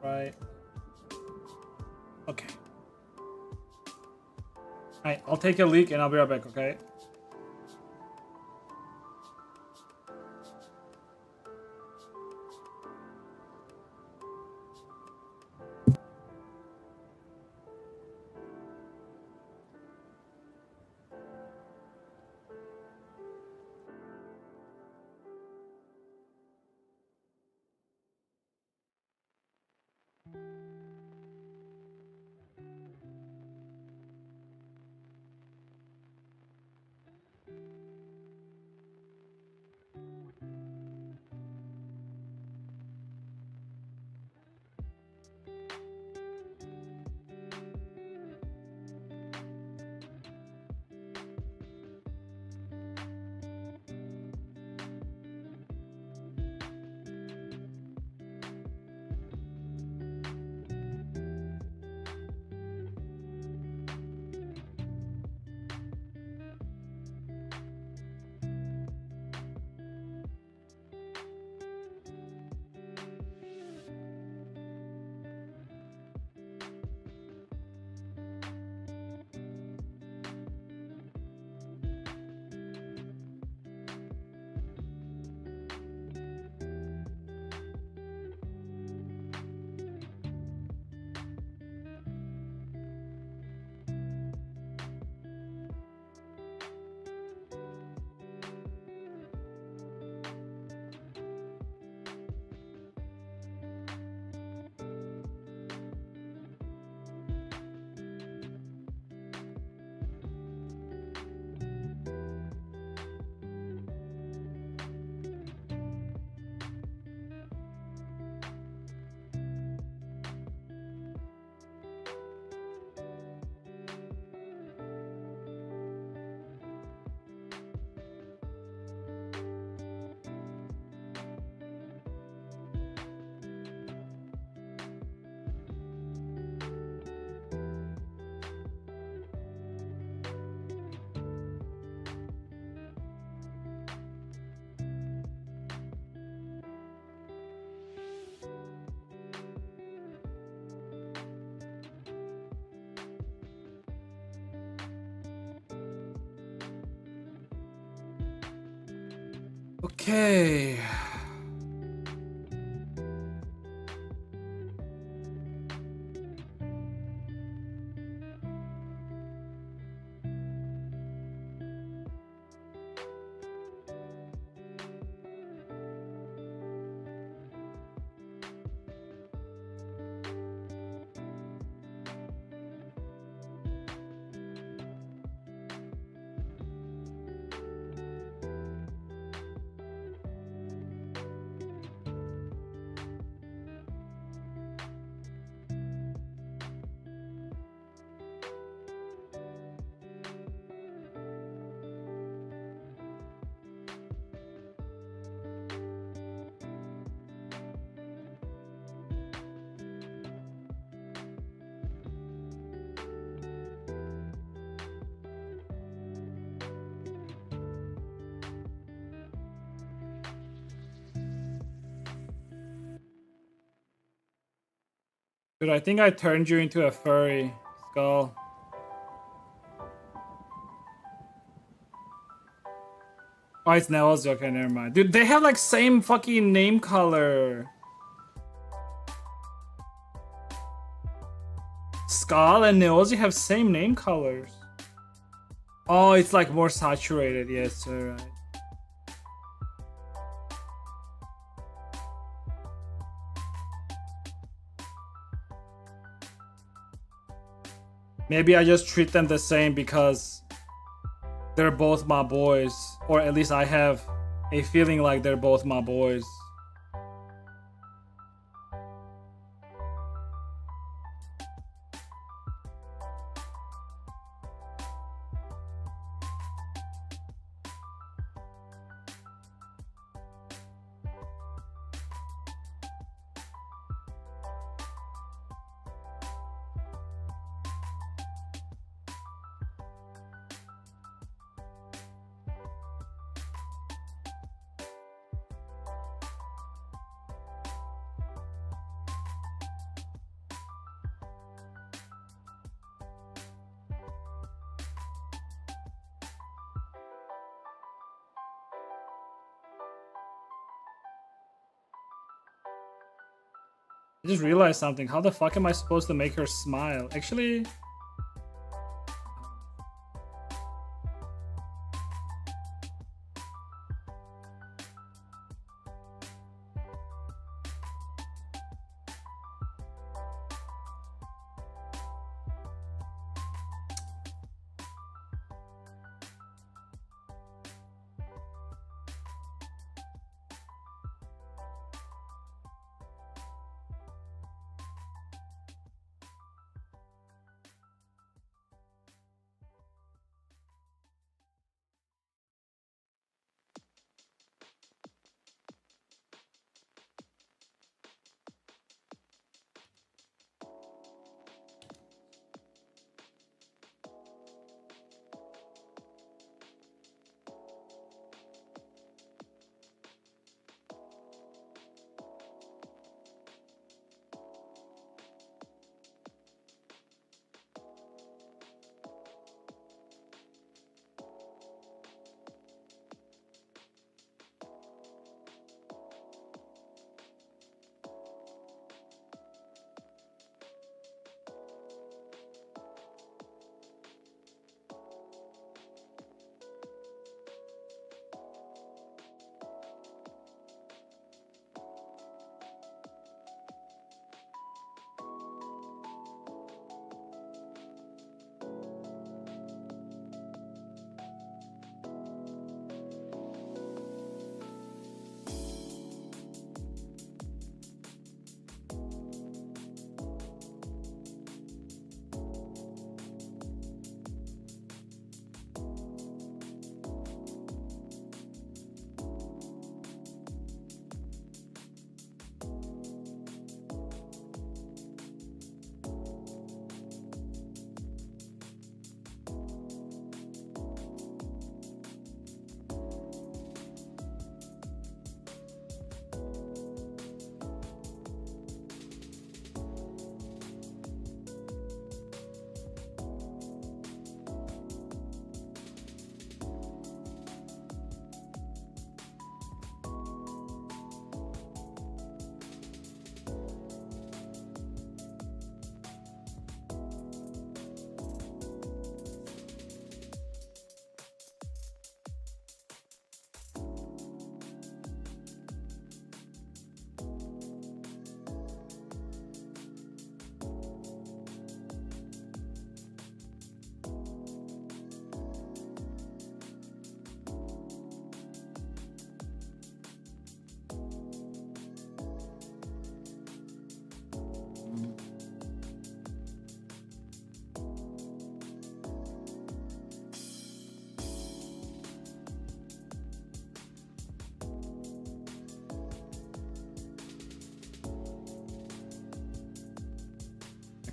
right. Okay. Alright, I'll take a leak and I'll be right back, okay? Okay. Dude, I think I turned you into a furry, Skull. Oh, it's Nails. Okay, never mind. Dude, they have like same fucking name color. Skull and Nails have same name colors. Oh, it's like more saturated. Yes, you're right. Maybe I just treat them the same because they're both my boys. Or at least I have a feeling like they're both my boys. I just realized something. How the fuck am I supposed to make her smile? Actually,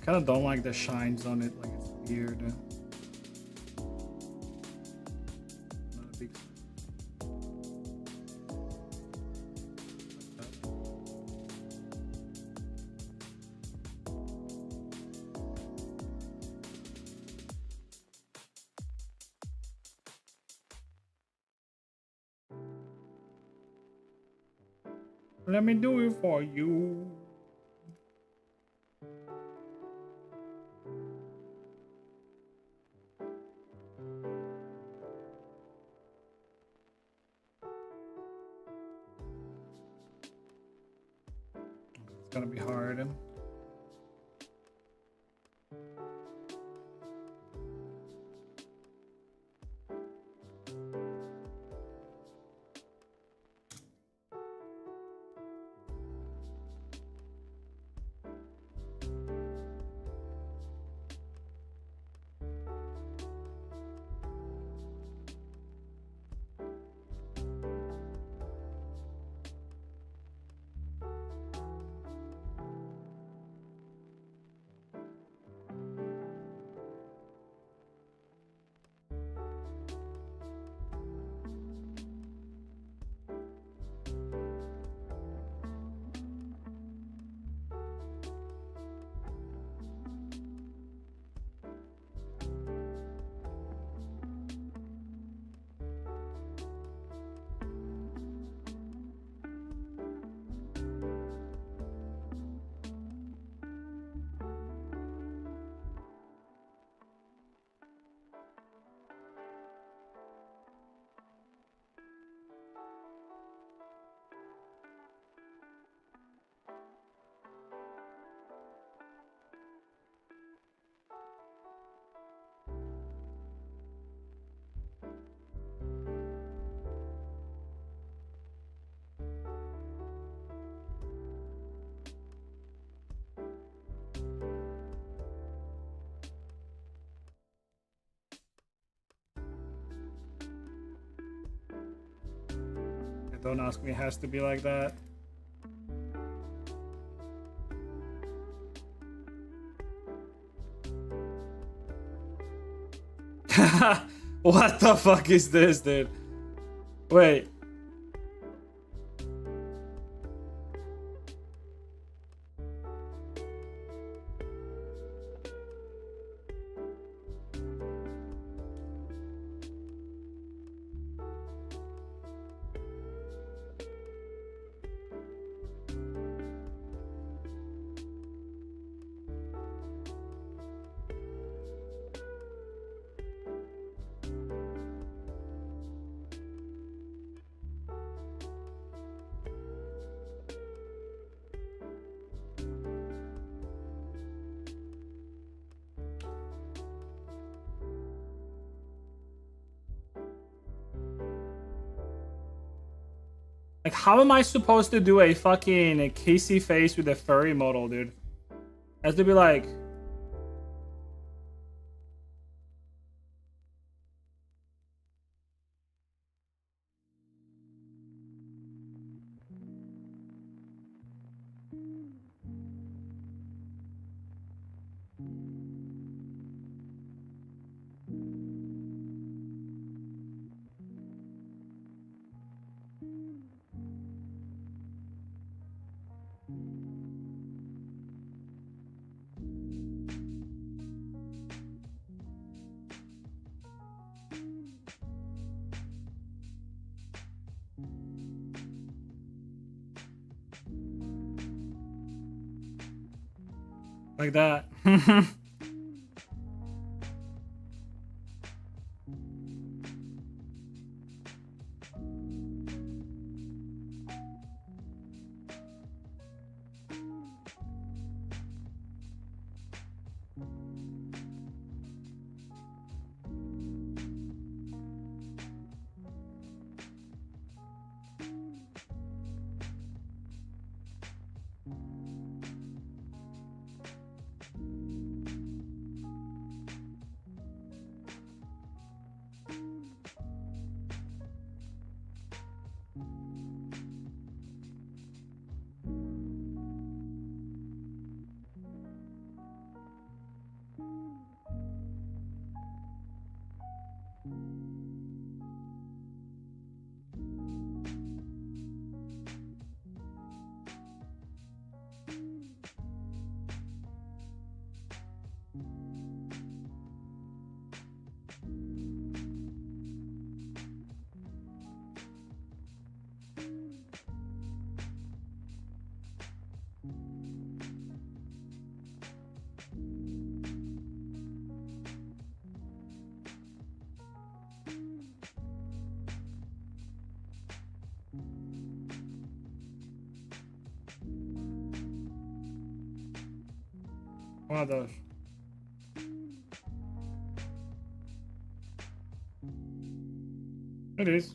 kind of don't like the shines on it. Like it's weird. Not a big. Let me do it for you. It's gonna be hard. Don't ask me, it has to be like that. What the fuck is this, dude? Wait. Like, how am I supposed to do a fucking Casey face with a furry model, dude? It has to be like... like that. Mother. It is.